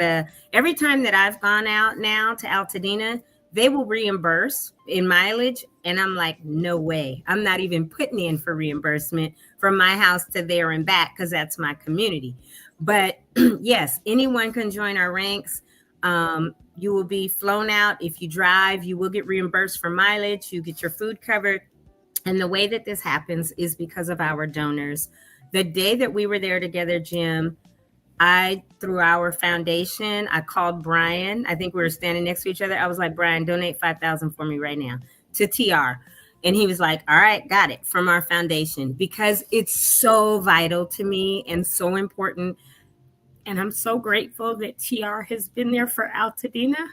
every time that I've gone out now to Altadena, they will reimburse in mileage. And I'm like, no way. I'm not even putting in for reimbursement from my house to there and back, because that's my community. But yes, anyone can join our ranks. You will be flown out. If you drive, you will get reimbursed for mileage. You get your food covered. And the way that this happens is because of our donors. The day that we were there together, Jim, through our foundation, I called Brian. I think we were standing next to each other. I was like, Brian, donate 5,000 for me right now to TR. And he was like, all right, got it, from our foundation, because it's so vital to me and so important. And I'm so grateful that TR has been there for Altadena.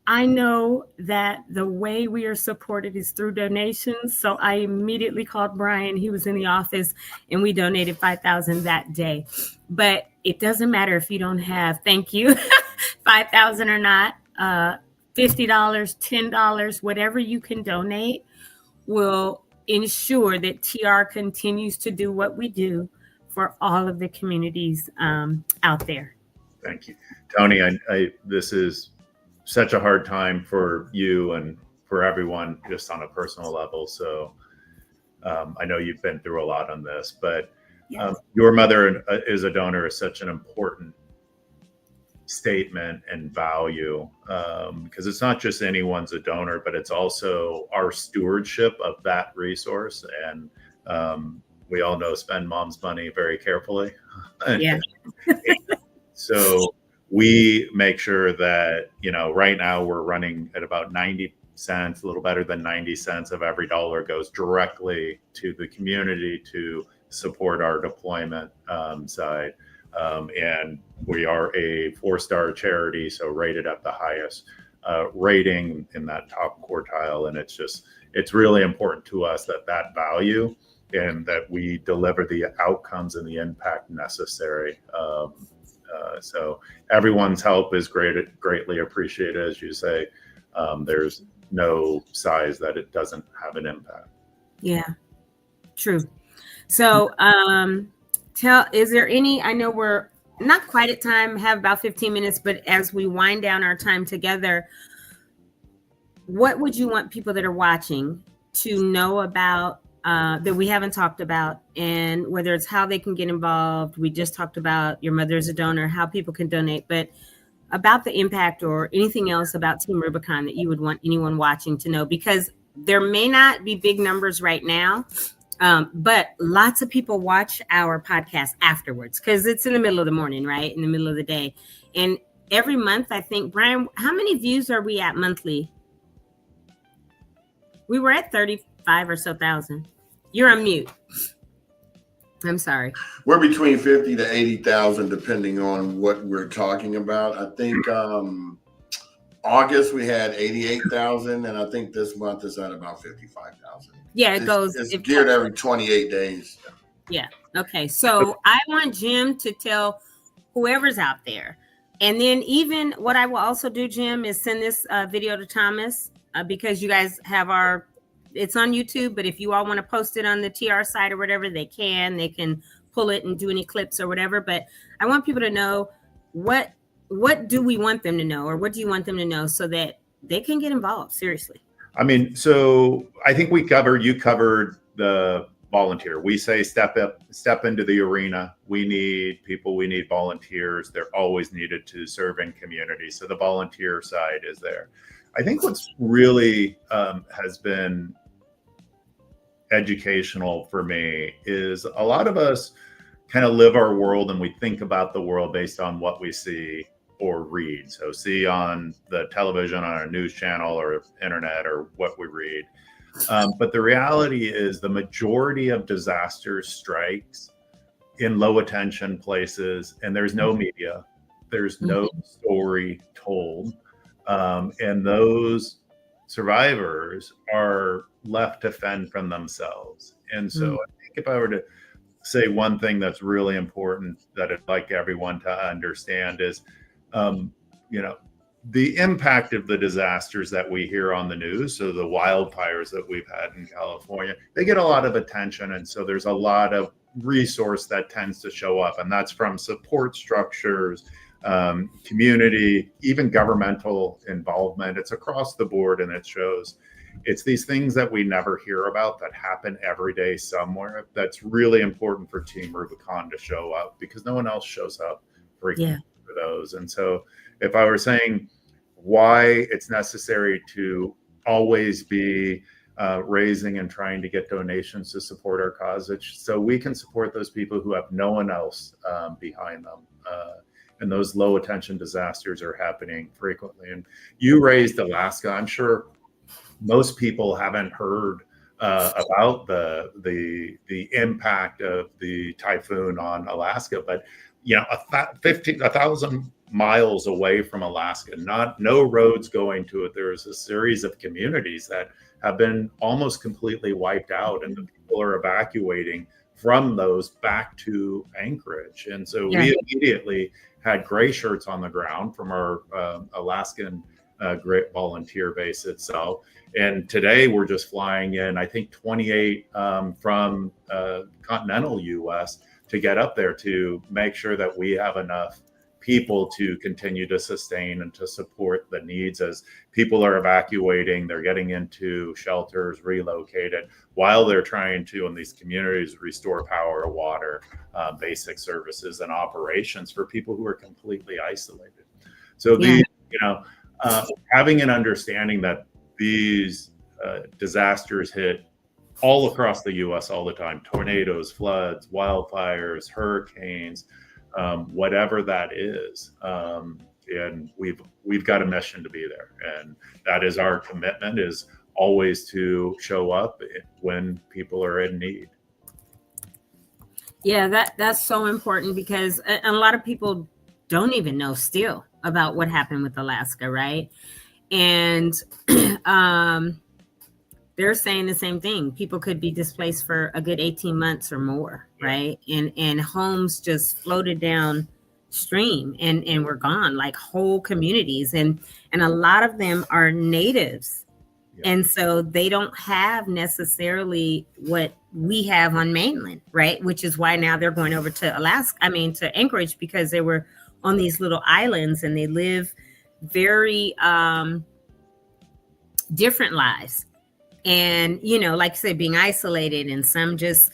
I know that the way we are supported is through donations. So I immediately called Brian. He was in the office and we donated 5,000 that day. But it doesn't matter if you don't have, thank you, 5,000 or not, $50, $10, whatever you can donate will ensure that TR continues to do what we do for all of the communities out there. Thank you, Toni. This is such a hard time for you and for everyone, just on a personal level. So I know you've been through a lot on this, but Yes. Your mother is a donor is such an important statement and value, because it's not just anyone's a donor, but it's also our stewardship of that resource. And we all know spend mom's money very carefully. Yeah. So we make sure that, right now we're running at about 90 cents, a little better than 90 cents of every dollar goes directly to the community to support our deployment side. And we are a 4-star charity, so rated at the highest rating in that top quartile. And it's really important to us that value and that we deliver the outcomes and the impact necessary. So everyone's help is greatly appreciated. As you say, there's no size that it doesn't have an impact. Yeah, true. So is there any, I know we're not quite at time, have about 15 minutes, but as we wind down our time together, what would you want people that are watching to know about that we haven't talked about, and whether it's how they can get involved? We just talked about your mother as a donor, how people can donate, but about the impact or anything else about Team Rubicon that you would want anyone watching to know, because there may not be big numbers right now, but lots of people watch our podcast afterwards because it's in the middle of the morning, right? In the middle of the day. And every month, I think, Brian, how many views are we at monthly? We were at 35 or so thousand. You're on mute. I'm sorry. We're between 50 to 80,000, depending on what we're talking about. I think August we had 88,000, and I think this month is at about 55,000. Yeah, It's geared every 28 days. Yeah. Okay. So I want Jim to tell whoever's out there. And then even what I will also do, Jim, is send this video to Thomas because you guys have it's on YouTube, but if you all want to post it on the TR site or whatever, they can pull it and do any clips or whatever. But I want people to know what do we want them to know, or what do you want them to know so that they can get involved? Seriously. I mean, so I think you covered the volunteer. We say step into the arena. We need people, we need volunteers. They're always needed to serve in community. So the volunteer side is there. I think what's really has been educational for me is a lot of us kind of live our world and we think about the world based on what we see or read. So see on the television, on a news channel or internet, or what we read. But the reality is the majority of disasters strikes in low attention places, and there's no media, there's no story told. And those survivors are left to fend from themselves. And so I think if I were to say one thing that's really important that I'd like everyone to understand is, the impact of the disasters that we hear on the news. So the wildfires that we've had in California, they get a lot of attention. And so there's a lot of resource that tends to show up, and that's from support structures, community, even governmental involvement. It's across the board, and it shows. It's these things that we never hear about that happen every day somewhere. That's really important for Team Rubicon to show up, because no one else shows up for those. And so if I were saying why it's necessary to always be raising and trying to get donations to support our cause, so we can support those people who have no one else behind them. And those low attention disasters are happening frequently. And you raised Alaska. I'm sure most people haven't heard about the impact of the typhoon on Alaska, but 1,000 miles away from Alaska, no roads going to it. There's a series of communities that have been almost completely wiped out, and the people are evacuating from those back to Anchorage. And so we immediately had gray shirts on the ground from our Alaskan Great Volunteer Base itself. And today we're just flying in, I think 28 from continental US to get up there to make sure that we have enough people to continue to sustain and to support the needs as people are evacuating, they're getting into shelters, relocated, while they're trying to, in these communities, restore power, water, basic services and operations for people who are completely isolated. So having an understanding that these disasters hit all across the US all the time, tornadoes, floods, wildfires, hurricanes, whatever that is. And we've got a mission to be there. And that is our commitment, is always to show up when people are in need. Yeah, that's so important, because a lot of people don't even know still about what happened with Alaska, right? And they're saying the same thing. People could be displaced for a good 18 months or more, right? And homes just floated down stream and were gone, like whole communities. And a lot of them are natives. Yeah. And so they don't have necessarily what we have on mainland, right? Which is why now they're going over to to Anchorage, because they were on these little islands and they live very different lives. And, like you said, being isolated, and some just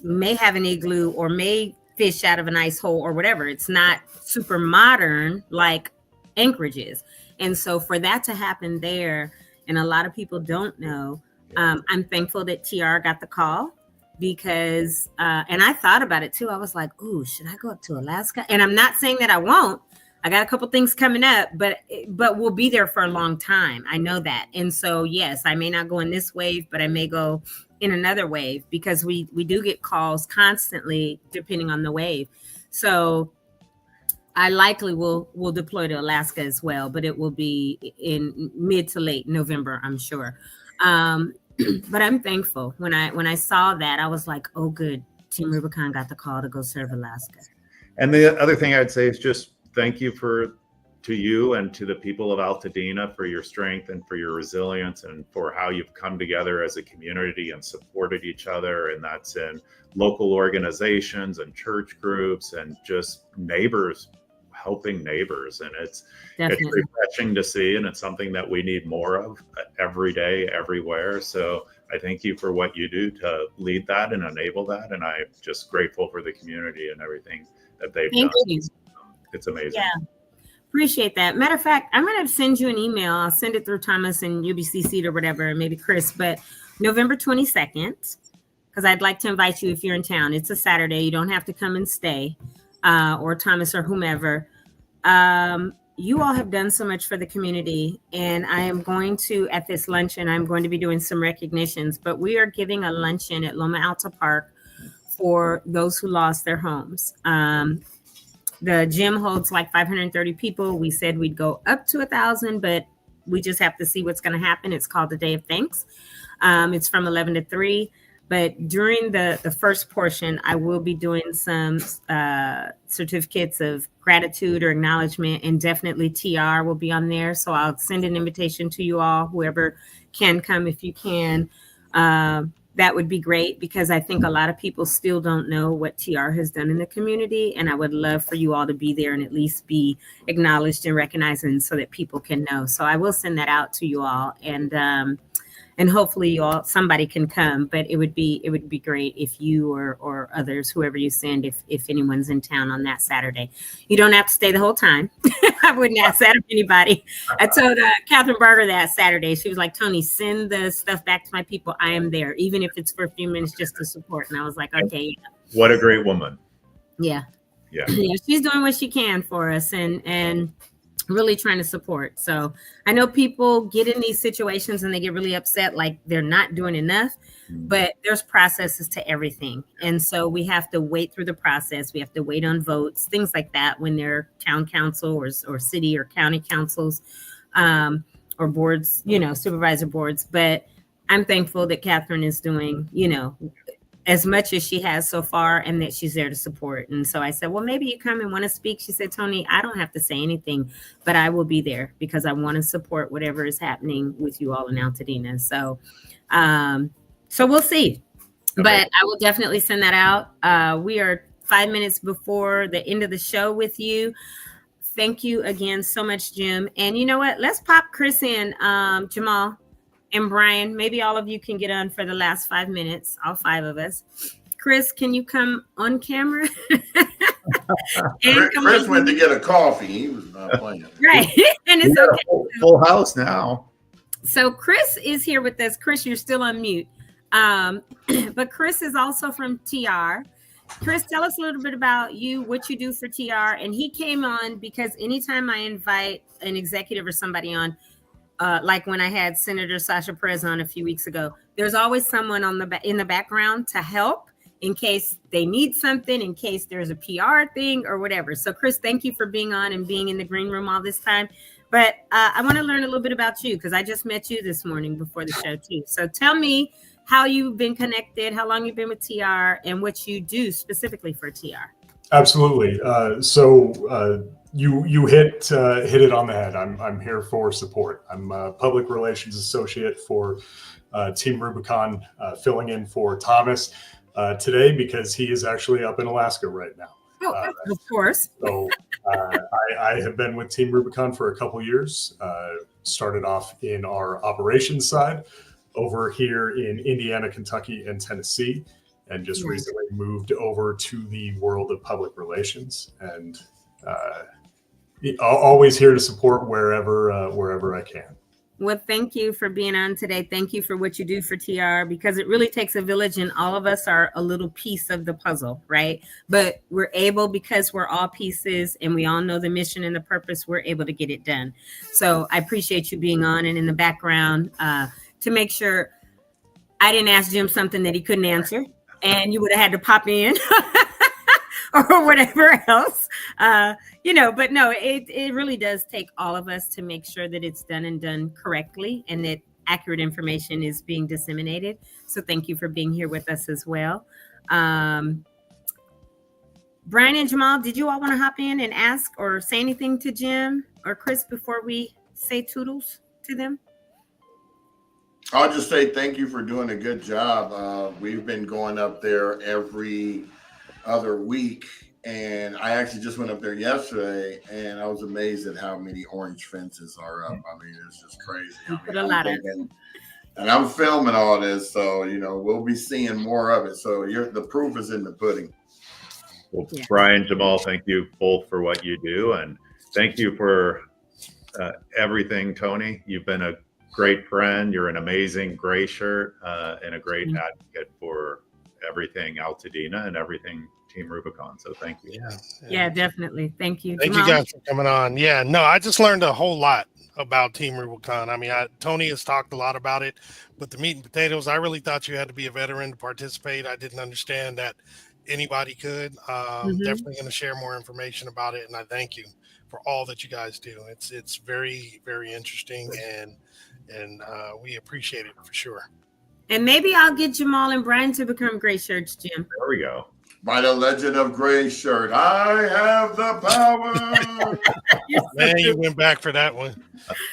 may have an igloo or may fish out of an ice hole or whatever. It's not super modern like Anchorage is. And so for that to happen there, and a lot of people don't know, I'm thankful that TR got the call, because, and I thought about it too. I was like, ooh, should I go up to Alaska? And I'm not saying that I won't. I got a couple things coming up, but we'll be there for a long time. I know that. And so, yes, I may not go in this wave, but I may go in another wave, because we do get calls constantly depending on the wave. So I likely will deploy to Alaska as well, but it will be in mid to late November, I'm sure. But I'm thankful. When I saw that, I was like, oh, good. Team Rubicon got the call to go serve Alaska. And the other thing I'd say is just thank you to you and to the people of Altadena for your strength and for your resilience, and for how you've come together as a community and supported each other. And that's in local organizations and church groups and just neighbors helping neighbors. And it's refreshing to see, and it's something that we need more of every day, everywhere. So I thank you for what you do to lead that and enable that. And I'm just grateful for the community and everything that they've done. You. It's amazing. Yeah, appreciate that. Matter of fact, I'm going to send you an email. I'll send it through Thomas and you'll be CC'd or whatever, maybe Chris, but November 22nd, because I'd like to invite you if you're in town. It's a Saturday. You don't have to come and stay, or Thomas or whomever. You all have done so much for the community, and I am going to, at this luncheon, I'm going to be doing some recognitions, but we are giving a luncheon at Loma Alta Park for those who lost their homes. The gym holds like 530 people. We said we'd go up to 1,000, but we just have to see what's going to happen. It's called the Day of Thanks. It's from 11 to 3. But during the first portion, I will be doing some certificates of gratitude or acknowledgement, and definitely TR will be on there. So I'll send an invitation to you all, whoever can come if you can. That would be great, because I think a lot of people still don't know what TR has done in the community. And I would love for you all to be there and at least be acknowledged and recognized, and so that people can know. So I will send that out to you all. And and hopefully somebody can come. But it would be great if you or others, whoever you send, if anyone's in town on that Saturday. You don't have to stay the whole time. I wouldn't ask that of anybody. I told Catherine Barger that Saturday. She was like, Toni, send the stuff back to my people. I am there, even if it's for a few minutes just to support. And I was like, okay. What a great woman. Yeah. Yeah. Yeah, she's doing what she can for us and really trying to support. So I know people get in these situations and they get really upset, like they're not doing enough, but there's processes to everything. And so we have to wait through the process. We have to wait on votes, things like that when they're town council or city or county councils or boards, supervisor boards. But I'm thankful that Catherine is doing, as much as she has so far, and that she's there to support. And so I said, well, maybe you come and want to speak. She said, Toni, I don't have to say anything, but I will be there because I want to support whatever is happening with you all in Altadena. So, so we'll see, but I will definitely send that out. We are 5 minutes before the end of the show with you. Thank you again so much, Jim. And you know what? Let's pop Chris in, Jamal and Brian. Maybe all of you can get on for the last 5 minutes, all 5 of us. Chris, can you come on camera? Chris went to get a coffee. He was not playing. Right. And it's okay. Full house now. So Chris is here with us. Chris, you're still on mute. But Chris is also from TR. Chris, tell us a little bit about you, what you do for TR. And he came on because anytime I invite an executive or somebody on, like when I had Senator Sasha Perez on a few weeks ago, there's always someone in the background to help in case they need something, in case there's a PR thing or whatever. So Chris, thank you for being on and being in the green room all this time. But I want to learn a little bit about you because I just met you this morning before the show too. So tell me how you've been connected, how long you've been with TR, and what you do specifically for TR. Absolutely. You hit it on the head. I'm here for support. I'm a public relations associate for Team Rubicon, filling in for Thomas today because he is actually up in Alaska right now. Oh, of course. So I have been with Team Rubicon for a couple years. Started off in our operations side over here in Indiana, Kentucky, and Tennessee, and just recently moved over to the world of public relations. And always here to support wherever I can. Well, thank you for being on today. Thank you for what you do for TR, because it really takes a village and all of us are a little piece of the puzzle, right? But we're able, because we're all pieces and we all know the mission and the purpose, we're able to get it done. So I appreciate you being on and in the background to make sure I didn't ask Jim something that he couldn't answer and you would have had to pop in or whatever else. But no, it really does take all of us to make sure that it's done and done correctly and that accurate information is being disseminated. So thank you for being here with us as well. Brian and Jamal, did you all want to hop in and ask or say anything to Jim or Chris before we say toodles to them? I'll just say thank you for doing a good job. We've been going up there every other week, and I actually just went up there yesterday, and I was amazed at how many orange fences are up. I mean, it's just crazy. And I'm filming all this, so we'll be seeing more of it. So the proof is in the pudding. Well, Brian, Jamal, thank you both for what you do, and thank you for everything, Toni. You've been a great friend. You're an amazing gray shirt and a great advocate for everything Altadena and everything Team Rubicon. So thank you. Yeah, definitely. Thank you. Thank you guys for coming on. Yeah, no, I just learned a whole lot about Team Rubicon. I mean, Toni has talked a lot about it, but the meat and potatoes, I really thought you had to be a veteran to participate. I didn't understand that anybody could. Definitely going to share more information about it, and I thank you for all that you guys do. It's very, very interesting, and we appreciate it for sure. And maybe I'll get Jamal and Brian to become gray shirts, Jim. There we go. By the legend of Gray Shirt, I have the power. Man, you went back for that one.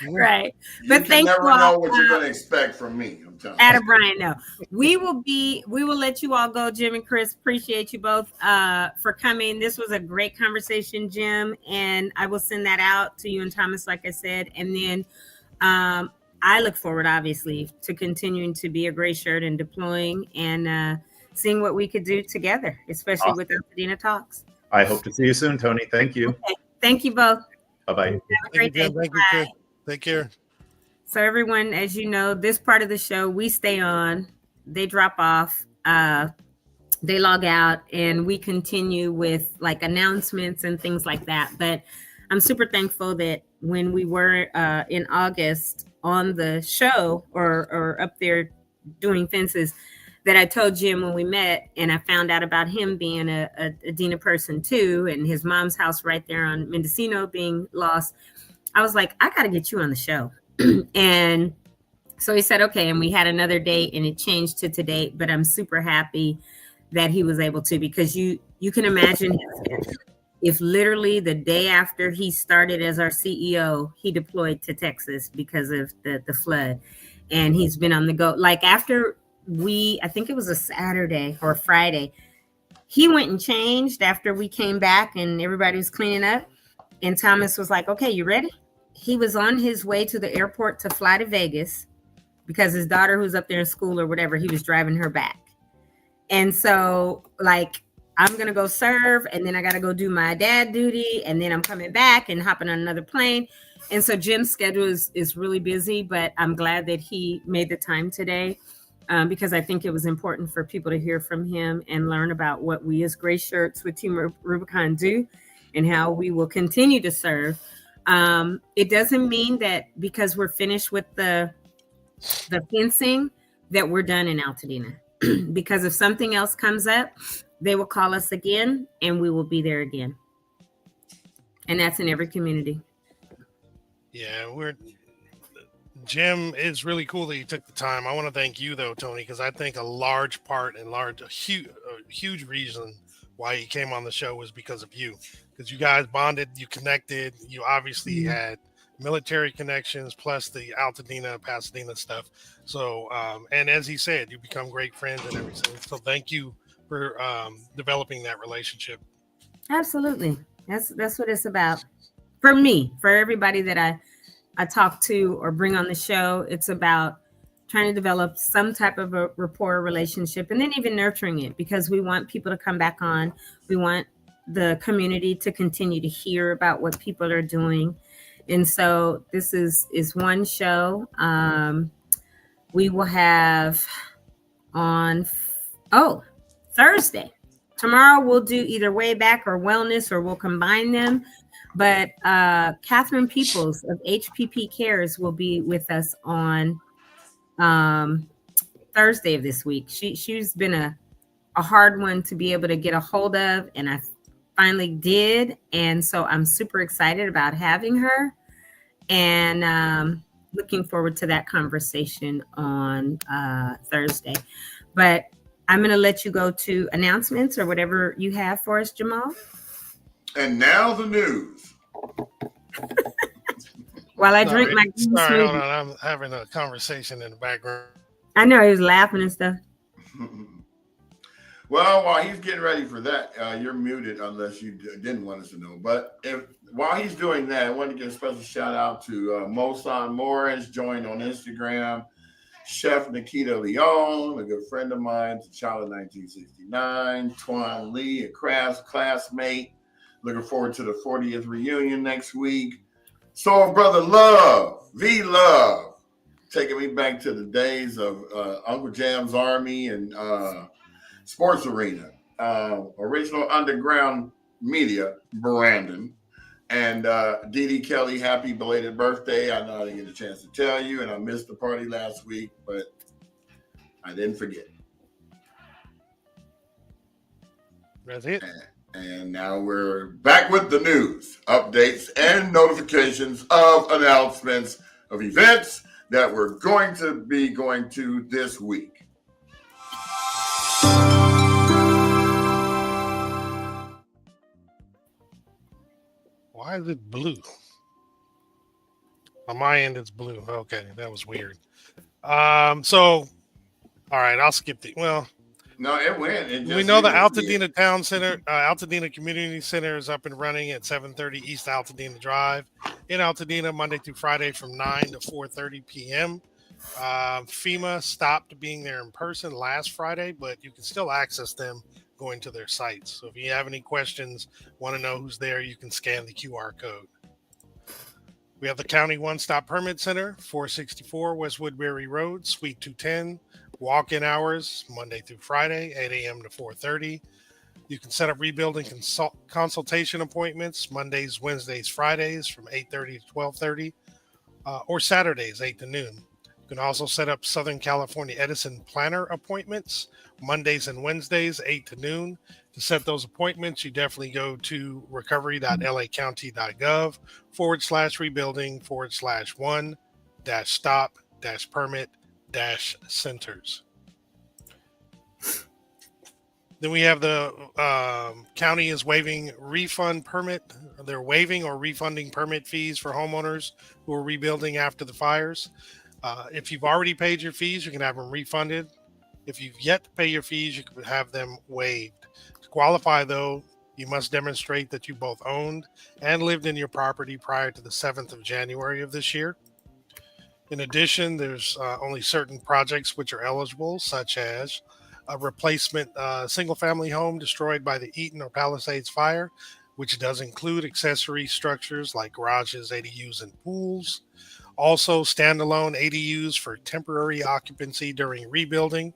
Right. But you never know what you're going to expect from me. I'm telling you. Adam Brian, no. We will let you all go, Jim and Chris. Appreciate you both for coming. This was a great conversation, Jim. And I will send that out to you and Thomas, like I said. And then I look forward, obviously, to continuing to be a gray shirt and deploying and seeing what we could do together, especially with Altadena Talks. I hope to see you soon, Tony. Thank you. Okay. Thank you both. Bye-bye. Have a Thank great you, day. Jim. Thank you, Bye. Chris. Take care. So everyone, as you know, this part of the show, we stay on, they drop off, they log out, and we continue with like announcements and things like that. But I'm super thankful that when we were in August on the show or up there doing fences, that I told Jim when we met, and I found out about him being a Dina person too, and his mom's house right there on Mendocino being lost. I was like, I got to get you on the show. And so he said, okay. And we had another date and it changed to today, but I'm super happy that he was able to, because you can imagine if literally the day after he started as our CEO, he deployed to Texas because of the flood, and he's been on the go. Like after I think it was a Saturday or a Friday, he went and changed after we came back and everybody was cleaning up. And Thomas was like, okay, you ready? He was on his way to the airport to fly to Vegas because his daughter, who's up there in school or whatever, he was driving her back. And so like, I'm going to go serve, and then I got to go do my dad duty, and then I'm coming back and hopping on another plane. And so Jim's schedule is really busy, but I'm glad that he made the time today, because I think it was important for people to hear from him and learn about what we as gray shirts with Team Rubicon do and how we will continue to serve. It doesn't mean that because we're finished with the fencing that we're done in Altadena, because if something else comes up, they will call us again and we will be there again. And that's in every community. Yeah, Jim, it's really cool that you took the time. I want to thank you though, Tony, because I think a large part and a huge reason why he came on the show was because of you. Because you guys bonded, you connected, you obviously had military connections plus the Altadena, Pasadena stuff. So, and as he said, you become great friends and everything. So thank you for developing that relationship. Absolutely. That's what it's about. For me, for everybody that I talk to or bring on the show, it's about trying to develop some type of a rapport relationship, and then even nurturing it, because we want people to come back on. We want the community to continue to hear about what people are doing. And so this is one show. We will have on, Thursday. Tomorrow we'll do either way back or wellness, or we'll combine them. But Catherine Peoples of HPP Cares will be with us on Thursday of this week. She's been a hard one to be able to get a hold of, and I finally did. And so I'm super excited about having her, and looking forward to that conversation on Thursday. But I'm going to let you go to announcements or whatever you have for us, Jamal. And now the news. While I drink my green Sorry, hold smoothie. on. I'm having a conversation in the background. I know he was laughing and stuff. Well, while he's getting ready for that, you're muted unless you didn't want us to know. But while he's doing that, I want to give a special shout out to Mosan Morris, joined on Instagram. Chef Nikita Leon, a good friend of mine, T'Challa 1969. Twan Lee, a classmate. Looking forward to the 40th reunion next week. Soul Brother Love, V-Love, taking me back to the days of Uncle Jam's Army and Sports Arena. Original Underground Media, Brandon. And Dee Dee Kelly, happy belated birthday. I know I didn't get a chance to tell you, and I missed the party last week, but I didn't forget. That's it. And now we're back with the news, updates, and notifications of announcements of events that we're going to be going to this week. Why is it blue? On my end, it's blue. Okay, that was weird. So, all right, I'll skip the. Well, No, it went. we know the Altadena Town Center, Altadena Community Center is up and running at 730 East Altadena Drive. in Altadena Monday through Friday from 9 to 4:30 p.m. FEMA stopped being there in person last Friday, but you can still access them going to their sites. So if you have any questions, want to know who's there, you can scan the QR code. We have the County One Stop Permit Center, 464 West Woodbury Road, Suite 210. Walk-in hours Monday through Friday, 8 a.m. to 4:30. You can set up rebuilding consultation appointments Mondays, Wednesdays, Fridays from 8:30 to 12:30, or Saturdays, 8 to noon. You can also set up Southern California Edison planner appointments Mondays and Wednesdays, 8 to noon. To set those appointments, you definitely go to recovery.lacounty.gov/rebuilding/1-stop-permit-centers. Then we have the county is waiving refund permit. They're waiving or refunding permit fees for homeowners who are rebuilding after the fires. If you've already paid your fees, you can have them refunded. If you've yet to pay your fees, you can have them waived. To qualify, though, you must demonstrate that you both owned and lived in your property prior to the 7th of January of this year. In addition, there's only certain projects which are eligible, such as a replacement single-family home destroyed by the Eaton or Palisades fire, which does include accessory structures like garages, ADUs, and pools. Also, standalone ADUs for temporary occupancy during rebuilding.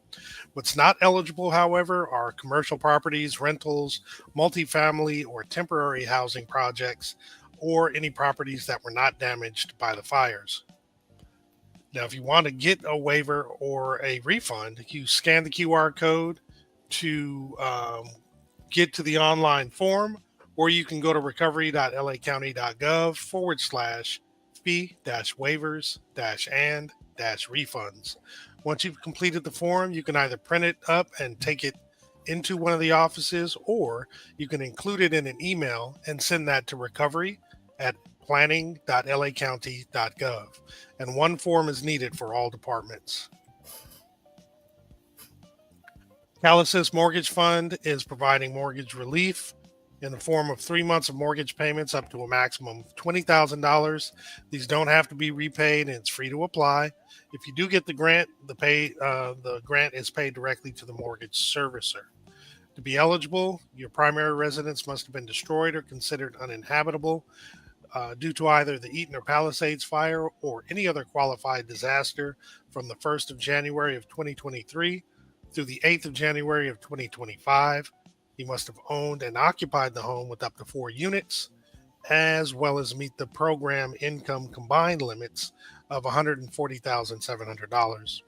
What's not eligible, however, are commercial properties, rentals, multifamily or temporary housing projects, or any properties that were not damaged by the fires. Now, if you want to get a waiver or a refund, you scan the QR code to get to the online form, or you can go to recovery.lacounty.gov/fee-waivers-and-refunds. Once you've completed the form, you can either print it up and take it into one of the offices, or you can include it in an email and send that to recovery@planning.lacounty.gov. And one form is needed for all departments. Calasis Mortgage Fund is providing mortgage relief in the form of 3 months of mortgage payments up to a maximum of $20,000. These don't have to be repaid, and it's free to apply. If you do get the grant, the grant is paid directly to the mortgage servicer. To be eligible, your primary residence must have been destroyed or considered uninhabitable due to either the Eaton or Palisades fire or any other qualified disaster from the 1st of January of 2023 through the 8th of January of 2025. You must have owned and occupied the home with up to 4 units, as well as meet the program income combined limits of $140,700.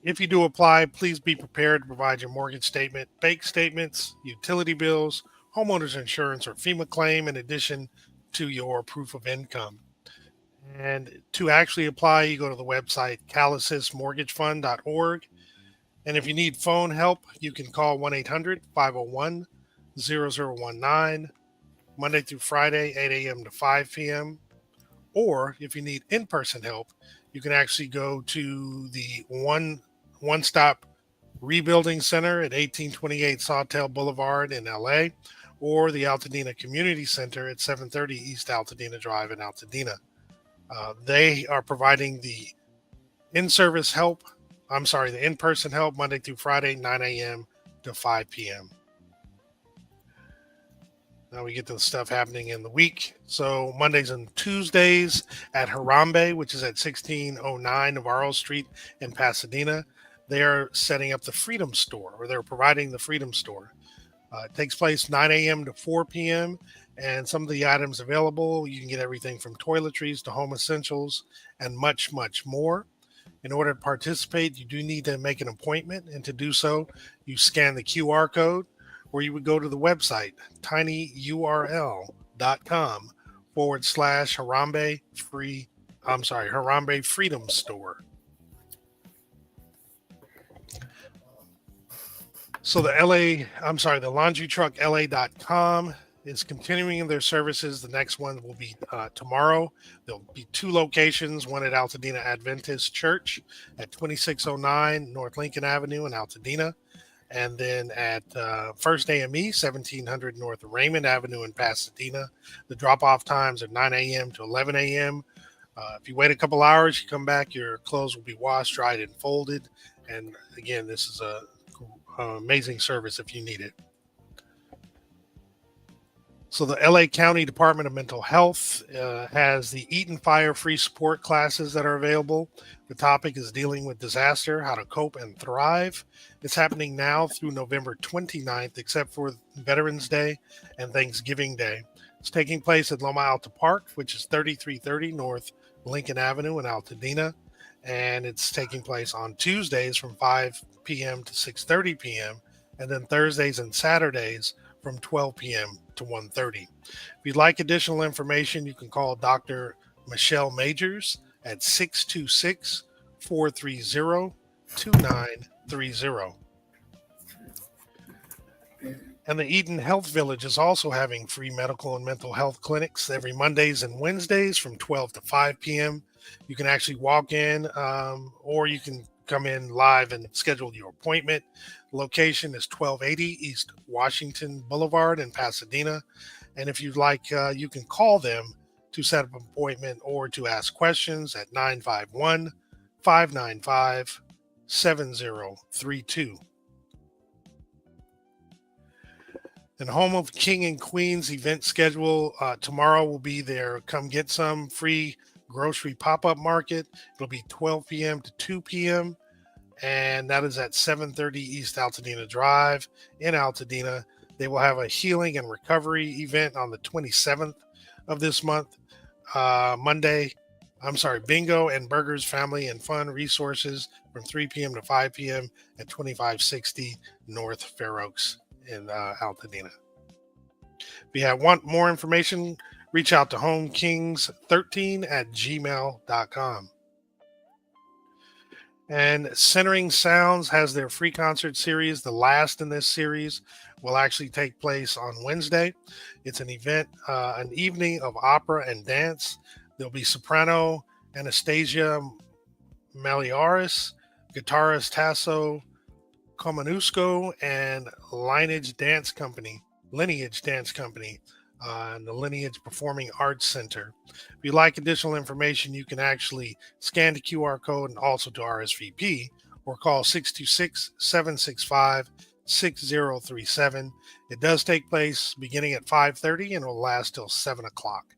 If you do apply, please be prepared to provide your mortgage statement, bank statements, utility bills, homeowners insurance, or FEMA claim in addition to your proof of income. And to actually apply, you go to the website calisismortgagefund.org. And if you need phone help, you can call 1-800-501-0019, Monday through Friday, 8 a.m. to 5 p.m. Or if you need in-person help, you can actually go to the One Stop Rebuilding Center at 1828 Sawtell Boulevard in LA, or the Altadena Community Center at 730 East Altadena Drive in Altadena. They are providing the in-person help Monday through Friday, 9 a.m. to 5 p.m. Now we get to the stuff happening in the week. So Mondays and Tuesdays at Harambe, which is at 1609 Navarro Street in Pasadena, they are setting up the Freedom Store, or they're providing the Freedom Store. It takes place 9 a.m. to 4 p.m. And some of the items available, you can get everything from toiletries to home essentials and much, much more. In order to participate, you do need to make an appointment. And to do so, you scan the QR code, or you would go to the website, tinyurl.com/Harambe Freedom Store. So the laundrytruckla.com is continuing their services. The next one will be tomorrow. There'll be 2 locations, one at Altadena Adventist Church at 2609 North Lincoln Avenue in Altadena, And then at First AME, 1700 North Raymond Avenue in Pasadena, the drop-off times are 9 a.m. to 11 a.m. If you wait a couple hours, you come back, your clothes will be washed, dried, and folded. And again, this is a amazing service if you need it. So the LA County Department of Mental Health has the Eat and Fire free support classes that are available. The topic is dealing with disaster, how to cope and thrive. It's happening now through November 29th, except for Veterans Day and Thanksgiving Day. It's taking place at Loma Alta Park, which is 3330 North Lincoln Avenue in Altadena. And it's taking place on Tuesdays from 5 p.m. to 6:30 p.m. and then Thursdays and Saturdays from 12 p.m. to 1:30. If you'd like additional information, you can call Dr. Michelle Majors at 626-430-2930. And the Eden Health Village is also having free medical and mental health clinics every Mondays and Wednesdays from 12 to 5 p.m. You can actually walk in or you can come in live and schedule your appointment. The location is 1280 East Washington Boulevard in Pasadena. And if you'd like, you can call them to set up an appointment or to ask questions at 951-595-7032. And home of King and Queen's event schedule tomorrow will be their Come Get Some free grocery pop-up market. It'll be 12 p.m. to 2 p.m. and that is at 730 East Altadena Drive in Altadena. They will have a healing and recovery event on the 27th of this month. Bingo and burgers, family and fun resources from 3 p.m. to 5 p.m. at 2560 North Fair Oaks in Altadena. If you want more information, reach out to homekings13@gmail.com. And Centering Sounds has their free concert series. The last in this series will actually take place on Wednesday. It's an event, an evening of opera and dance. There'll be soprano Anastasia Maliaris, guitarist Tasso Comanusco, and Lineage Dance Company, and the Lineage Performing Arts Center. If you'd like additional information, you can actually scan the QR code and also to RSVP or call 626-765-6037. It does take place beginning at 5:30 and will last till 7 o'clock.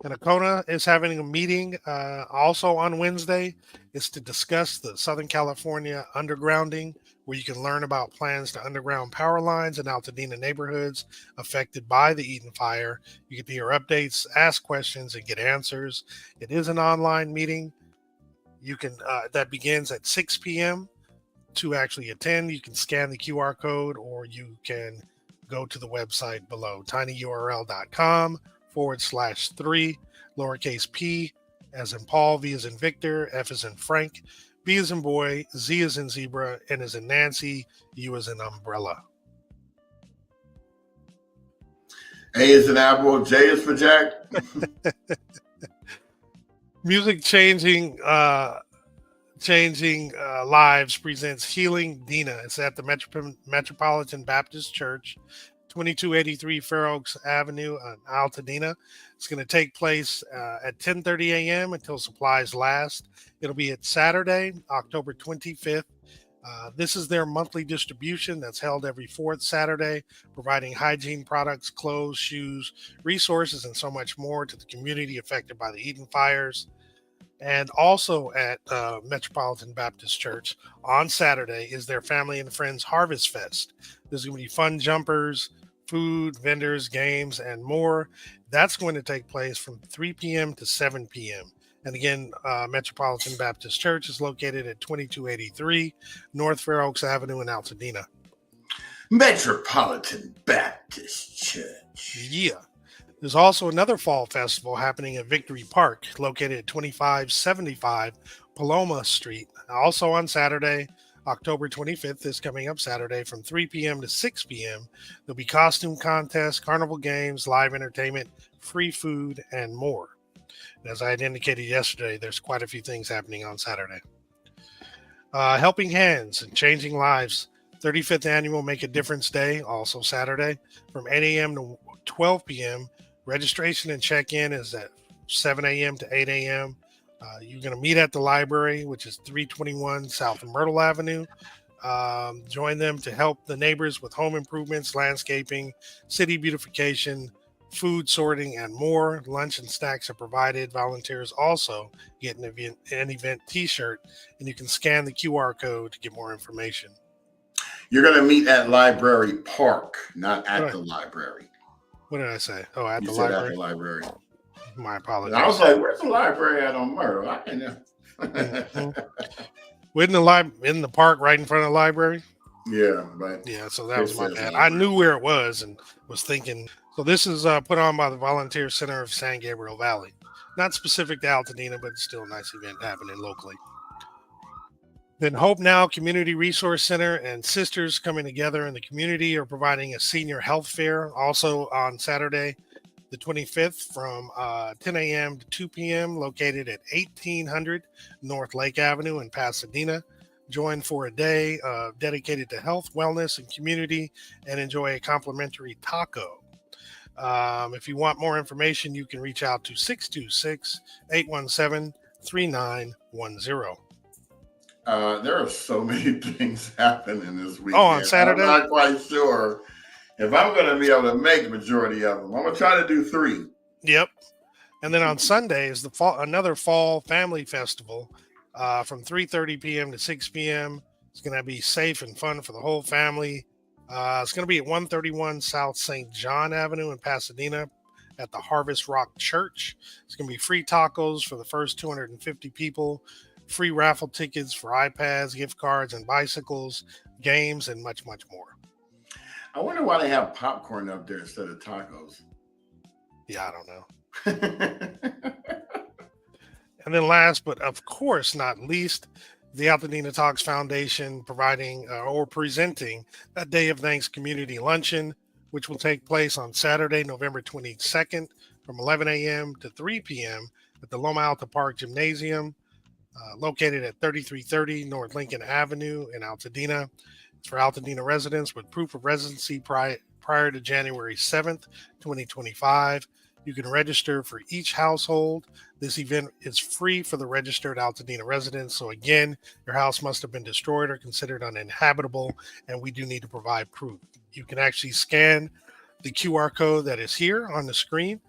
And Acona is having a meeting also on Wednesday. It's to discuss the Southern California undergrounding, where you can learn about plans to underground power lines in Altadena neighborhoods affected by the Eden Fire. You get to hear updates, ask questions, and get answers. It is an online meeting. You can that begins at 6 p.m. To actually attend, you can scan the QR code or you can go to the website below, tinyurl.com/3, lowercase p as in Paul, V as in Victor, F as in Frank, B as in boy, Z as in zebra, N as in Nancy, U as in umbrella. A is in apple, J is for Jack. Music Changing Lives presents Healing Dina. It's at the Metropolitan Baptist Church, 2283 Fair Oaks Avenue in Altadena. It's going to take place at 10:30 a.m. until supplies last. It'll be at Saturday, October 25th. This is their monthly distribution that's held every fourth Saturday, providing hygiene products, clothes, shoes, resources, and so much more to the community affected by the Eden fires. And also at Metropolitan Baptist Church on Saturday is their Family and Friends Harvest Fest. There's going to be fun jumpers, food, vendors, games, and more. That's going to take place from 3 p.m. to 7 p.m. And again, Metropolitan Baptist Church is located at 2283 North Fair Oaks Avenue in Altadena. Metropolitan Baptist Church. Yeah. There's also another fall festival happening at Victory Park, located at 2575 Paloma Street. Also on Saturday, October 25th, is coming up Saturday from 3 p.m. to 6 p.m. There'll be costume contests, carnival games, live entertainment, free food, and more. And as I had indicated yesterday, there's quite a few things happening on Saturday. Helping Hands and Changing Lives, 35th Annual Make a Difference Day, also Saturday, from 8 a.m. to 12 p.m. Registration and check-in is at 7 a.m. to 8 a.m. You're going to meet at the library, which is 321 South Myrtle Avenue. Join them to help the neighbors with home improvements, landscaping, city beautification, food sorting, and more. Lunch and snacks are provided. Volunteers also get an event t-shirt, and you can scan the QR code to get more information. You're going to meet at Library Park, not at the library. What did I say? Oh, at You the said library. at the library. My apologies. And I was like, where's the library at on Myrtle? I didn't know. We're in the park right in front of the library. Yeah, right. Yeah, so that was my bad. I knew where it was and was thinking. So this is put on by the Volunteer Center of San Gabriel Valley. Not specific to Altadena, but it's still a nice event happening locally. Then Hope Now Community Resource Center and Sisters coming together in the community are providing a senior health fair also on Saturday, the 25th from 10 a.m. to 2 p.m. located at 1800 North Lake Avenue in Pasadena. Join for a day dedicated to health, wellness, and community and enjoy a complimentary taco. If you want more information, you can reach out to 626-817-3910. There are so many things happening this weekend. Oh, on Saturday? I'm not quite sure if I'm going to be able to make the majority of them. I'm going to try to do 3. Yep. And then on Sunday is another fall family festival from 3:30 p.m. to 6 p.m. It's going to be safe and fun for the whole family. It's going to be at 131 South St. John Avenue in Pasadena at the Harvest Rock Church. It's going to be free tacos for the first 250 people, free raffle tickets for iPads, gift cards, and bicycles, games, and much, much more. I wonder why they have popcorn up there instead of tacos. Yeah, I don't know. And then last, but of course not least, the Altadena Talks Foundation providing or presenting a Day of Thanks Community Luncheon, which will take place on Saturday, November 22nd from 11 a.m. to 3 p.m. at the Loma Alta Park Gymnasium, located at 3330 North Lincoln Avenue in Altadena. It's for Altadena residents with proof of residency prior to January 7th, 2025. You can register for each household. This event is free for the registered Altadena residents. So again, your house must have been destroyed or considered uninhabitable, and we do need to provide proof. You can actually scan the QR code that is here on the screen,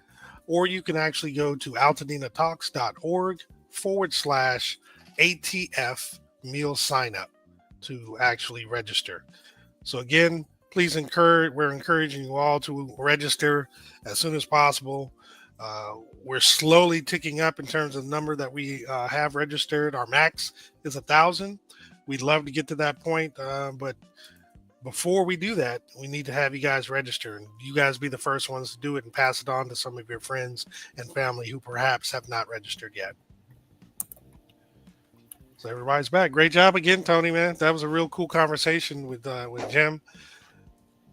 or you can actually go to altadenatalks.org/ATF meal sign up to actually register. So again, we're encouraging you all to register as soon as possible. We're slowly ticking up in terms of the number that we have registered. Our max is 1,000. We'd love to get to that point, but before we do that, we need to have you guys register, and you guys be the first ones to do it and pass it on to some of your friends and family who perhaps have not registered yet. So everybody's back. Great job again, Toni, man. That was a real cool conversation with Jim.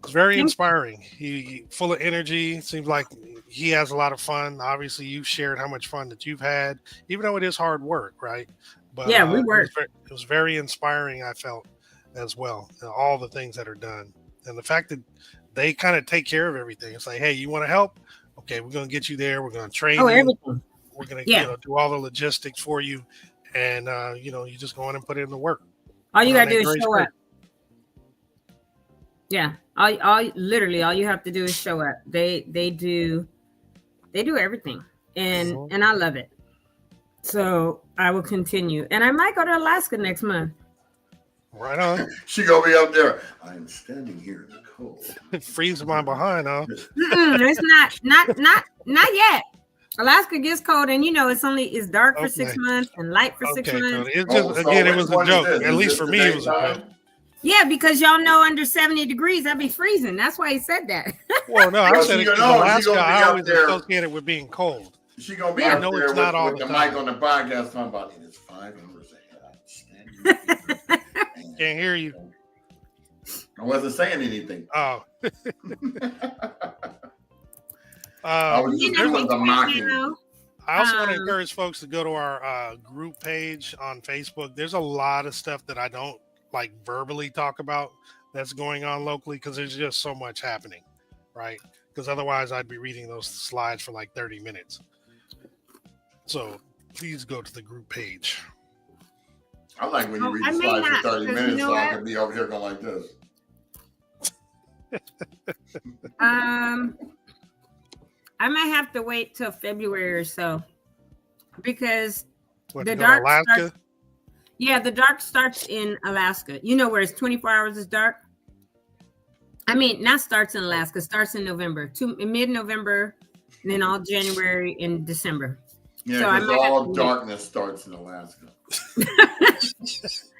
It's very inspiring. He full of energy. Seems like he has a lot of fun. Obviously, you've shared how much fun that you've had, even though it is hard work, right? But yeah, we work. It was very inspiring, I felt, as well. All the things that are done. And the fact that they kind of take care of everything. It's like, hey, you want to help? Okay, we're going to get you there. We're going to train you. Everything. We're going to do all the logistics for you. And, you just go in and put in the work. All you got to do is show up. Yeah. All you have to do is show up. They do everything. And I love it. So I will continue. And I might go to Alaska next month. Right on. She gonna be up there. I'm standing here in the cold. Freezing my behind, huh? It's not yet. Alaska gets cold, and it's dark for 6 months and light for 6 months. It's just it was a joke. At least for me, it was a joke. Yeah, because y'all know under 70 degrees, I'd be freezing. That's why he said that. Well, no, I said it because Alaska, I always associate it with being cold. She gonna be up there with the mic on the podcast talking about it. It's 5 hours ahead. Can't hear you. I wasn't saying anything. Oh. I was just doing the mocking. I also want to encourage folks to go to our group page on Facebook. There's a lot of stuff that I don't like verbally talk about that's going on locally because there's just so much happening, right? Because otherwise I'd be reading those slides for like 30 minutes. So please go to the group page. I like when you read I the may slides not, for 30 because you minutes know so I what? can be over here going like this. I might have to wait till February or so because What, the to go to dark Alaska? starts, yeah, the dark starts in Alaska. You know where it's 24 hours is dark? I mean, not starts in Alaska, starts in November, mid-November, and then all January and December. Yeah, So I because might have all to wait. darkness starts in Alaska.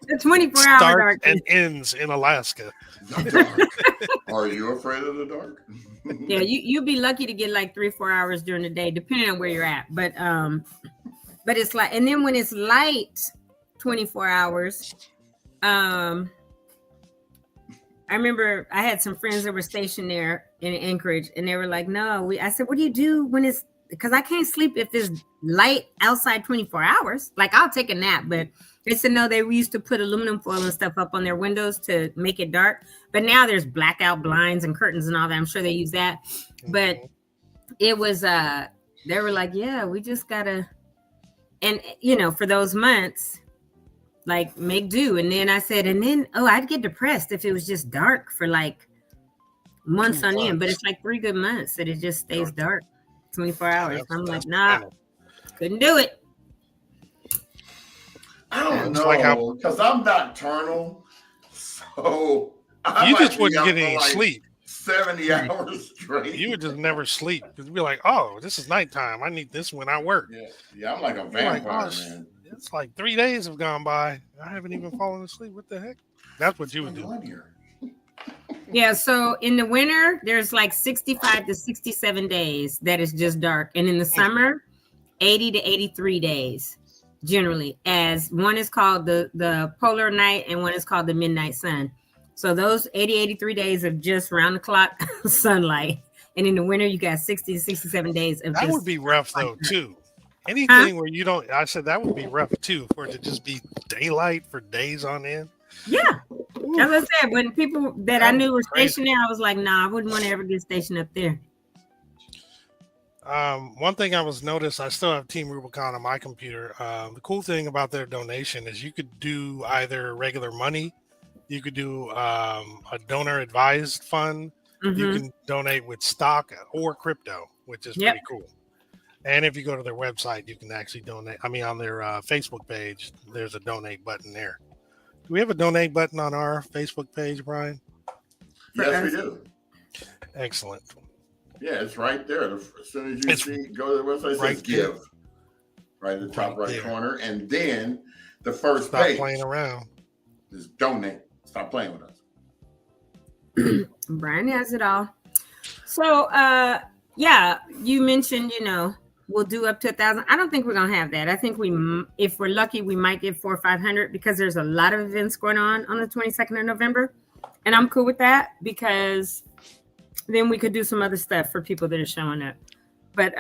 The 24-hour Starts dark. and ends in Alaska. The dark. Are you afraid of the dark? Yeah, you'd be lucky to get like 3-4 hours during the day, depending on where you're at. But it's like, and then when it's light, 24 hours. I remember I had some friends that were stationed there in Anchorage, and they were like, "No, I said, what do you do when it's because I can't sleep if it's light outside 24 hours. Like I'll take a nap, but they said no, they used to put aluminum foil and stuff up on their windows to make it dark. But now there's blackout blinds and curtains and all that. I'm sure they use that. But it was they were like, yeah, we just gotta, and for those months, like make do. And then I said, I'd get depressed if it was just dark for like months on end, but it's like 3 good months that it just stays dark 24 hours. I'm like, nah, couldn't do it. I don't know, like because I'm nocturnal, so I you might just be wouldn't up get for any like sleep. 70 hours straight. You would just never sleep because you'd be like, oh, this is nighttime. I need this when I work. Yeah, I'm like a You're vampire, like, oh, man. it's like 3 days have gone by. I haven't even fallen asleep. What the heck? That's what you would do. Yeah, so in the winter, there's like 65 to 67 days that is just dark. And in the summer, 80 to 83 days, generally, as one is called the polar night and one is called the midnight sun. So those 80, 83 days of just round the clock sunlight. And in the winter, you got 60 to 67 days of that just would be rough, though, too. Anything where you don't, I said that would be rough, too, for it to just be daylight for days on end. Yeah. As I said, when people that I knew were stationed there, I was like, nah, I wouldn't want to ever get stationed up there. One thing I was noticed, I still have Team Rubicon on my computer. The cool thing about their donation is you could do either regular money, you could do a donor advised fund, you can donate with stock or crypto, which is pretty cool. And if you go to their website, you can actually donate. I mean, on their Facebook page, there's a donate button there. Do we have a donate button on our Facebook page, Brian? Yes, we do. Excellent. Yeah, it's right there. As soon as you go to the website, it says give. Right in the top right corner. And then the first page. Stop playing around. Is donate. Stop playing with us. Brian has it all. So, yeah, you mentioned, we'll do up to 1,000. I don't think we're going to have that. I think if we're lucky, we might get 400 or 500 because there's a lot of events going on the 22nd of November. And I'm cool with that because then we could do some other stuff for people that are showing up. But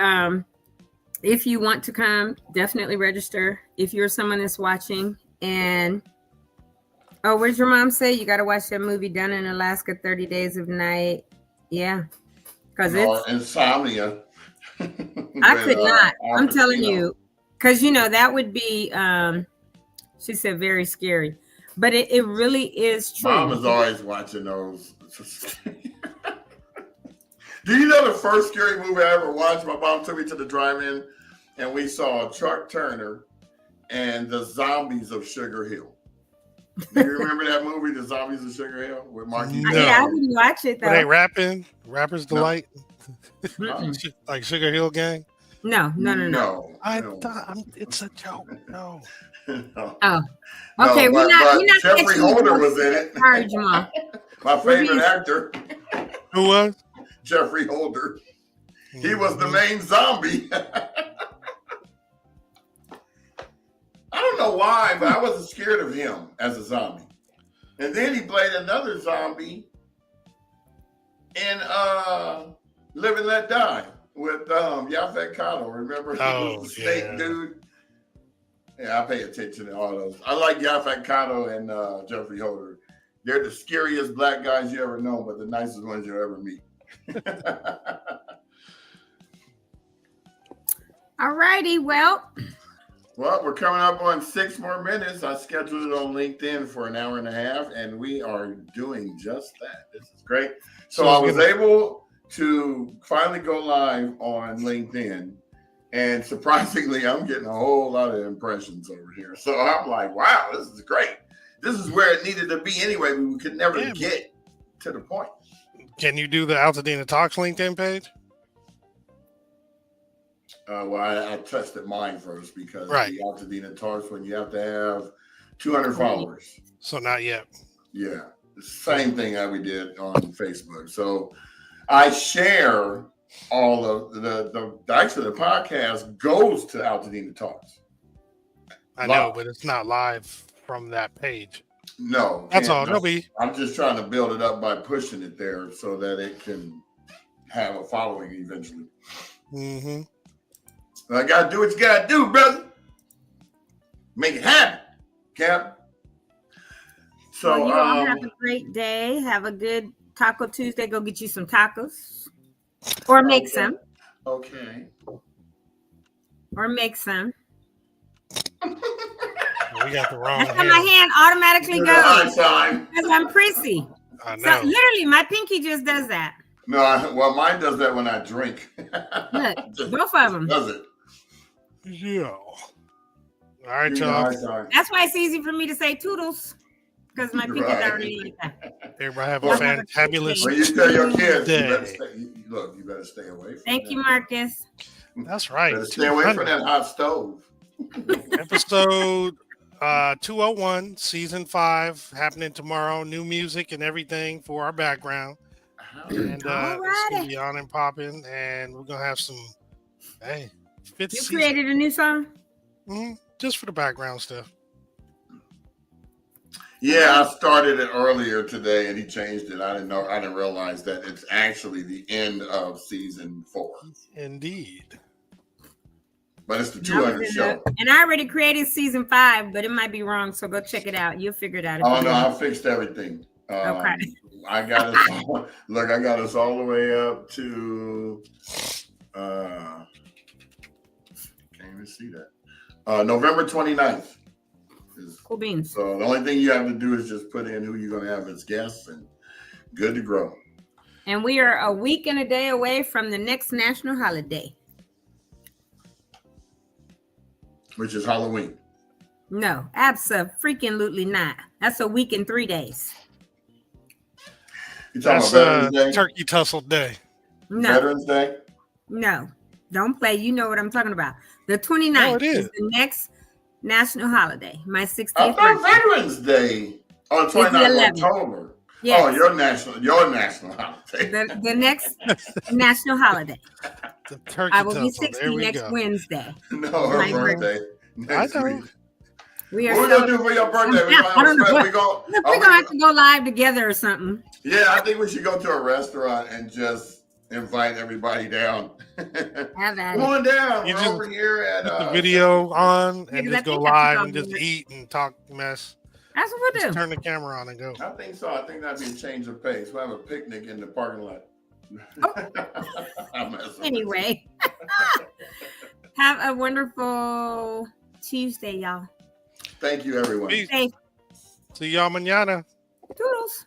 if you want to come, definitely register. If you're someone that's watching and, where's your mom say? You got to watch that movie Done in Alaska, 30 Days of Night. Yeah. Because it's insomnia. I could not. I'm telling you, because that would be. She said very scary, but it really is true. Mom is always watching those. Do you know the first scary movie I ever watched? My mom took me to the drive-in, and we saw Chuck Turner and the Zombies of Sugar Hill. Do you remember that movie, The Zombies of Sugar Hill, with Marky? No. Yeah, I didn't watch it though. Were they rapping? Rapper's Delight? No. Like Sugar Hill Gang? No. I thought it's a joke. No. No. Oh, okay. We're not Jeffrey Holder was in it. Sorry, Jamal. My favorite actor, Who was? Jeffrey Holder. He was the main zombie. I don't know why, but I wasn't scared of him as a zombie. And then he played another zombie in Live and Let Die. with Yaphet Kotto. Remember? He Oh, was the snake yeah. dude. Yeah, I pay attention to all those. I like Yaphet Kotto and Jeffrey Holder. They're the scariest black guys you ever know, but the nicest ones you'll ever meet. All righty. Well, We're coming up on 6 more minutes. I scheduled it on LinkedIn for an hour and a half, and we are doing just that. This is great. So I was able to finally go live on LinkedIn, and surprisingly, I'm getting a whole lot of impressions over here. So I'm like, wow, this is great. This is where it needed to be anyway. We could never get to the point. Can you do the Altadena Talks LinkedIn page? I tested mine first because Right. the Altadena Talks, when you have to have 200 followers. So not yet. Yeah, the same thing that we did on Facebook. So I share all of the actually the podcast goes to Altadena Talks. I know, but it's not live from that page. No, That's all. I'm just trying to build it up by pushing it there so that it can have a following eventually. Mm-hmm. I gotta do what you gotta do, brother. Make it happen, Cap. So well, you all have a great day. Have a good Taco Tuesday. Go get you some tacos, or make some. Okay. Or make some. We got the wrong That's how hand. my hand automatically goes. Because I'm prissy. I know. So literally, my pinky just does that. No, well, mine does that when I drink. Look, Just both of them. does it? Yeah. All right, You know, y'all. sorry. That's why it's easy for me to say toodles. Because my pinky's Right. already like that. Everybody have a Well, fantabulous. When you tell your kids, you better Day. you better stay away from Thank that. you, Marcus. That's right. Better stay away from 200. that hot stove. Episode 201, season 5, happening tomorrow. New music and everything for our background. And it's gonna Alrighty. be on and popping, and we're gonna have some. Hey, fifth You season. created a new song? Just for the background stuff. Yeah, I started it earlier today, and he changed it. I didn't realize that it's actually the end of season 4, Indeed. but it's the 200 show. And I already created season 5, but it might be wrong. So go check it out. You'll figure it out. Oh no, I fixed everything. Okay. I got us. Look, I got us all the way up to. Can't even see that. November 29th. Cool beans. So the only thing you have to do is just put in who you're going to have as guests, and good to grow. And we are a week and a day away from the next national holiday. Which is Halloween. No, absolutely not. That's a week and 3 days. You talking That's about Veterans Day? Turkey Tussle Day. No, Veterans Day? no. Don't play. You know what I'm talking about. The 29th No, it is. is the next national holiday. My 60th I thought birthday. Veterans Day on It's the 29th 11th. of October. Yes. Oh, your national holiday. The next national holiday. The Turkey I will be Tussle. 60 There we next go. Wednesday. No, her My birthday. Next I know. week. We are What we gonna do for your birthday? We I don't know gonna, what- we gonna, Look, we're gonna have to go live together or something. yeah, I think we should go to a restaurant and just invite everybody down. Have at Come it. on down. You We're just over here at Put the video on and Because I just go think I live took and off just the- eat and talk mess. That's what we'll Just do. turn the camera on and go. I think so. I think that'd be a change of pace. We'll have a picnic in the parking lot. I'm messing with you. Anyway, have a wonderful Tuesday, y'all. Thank you, everyone. Peace. Safe. See y'all mañana. Toodles.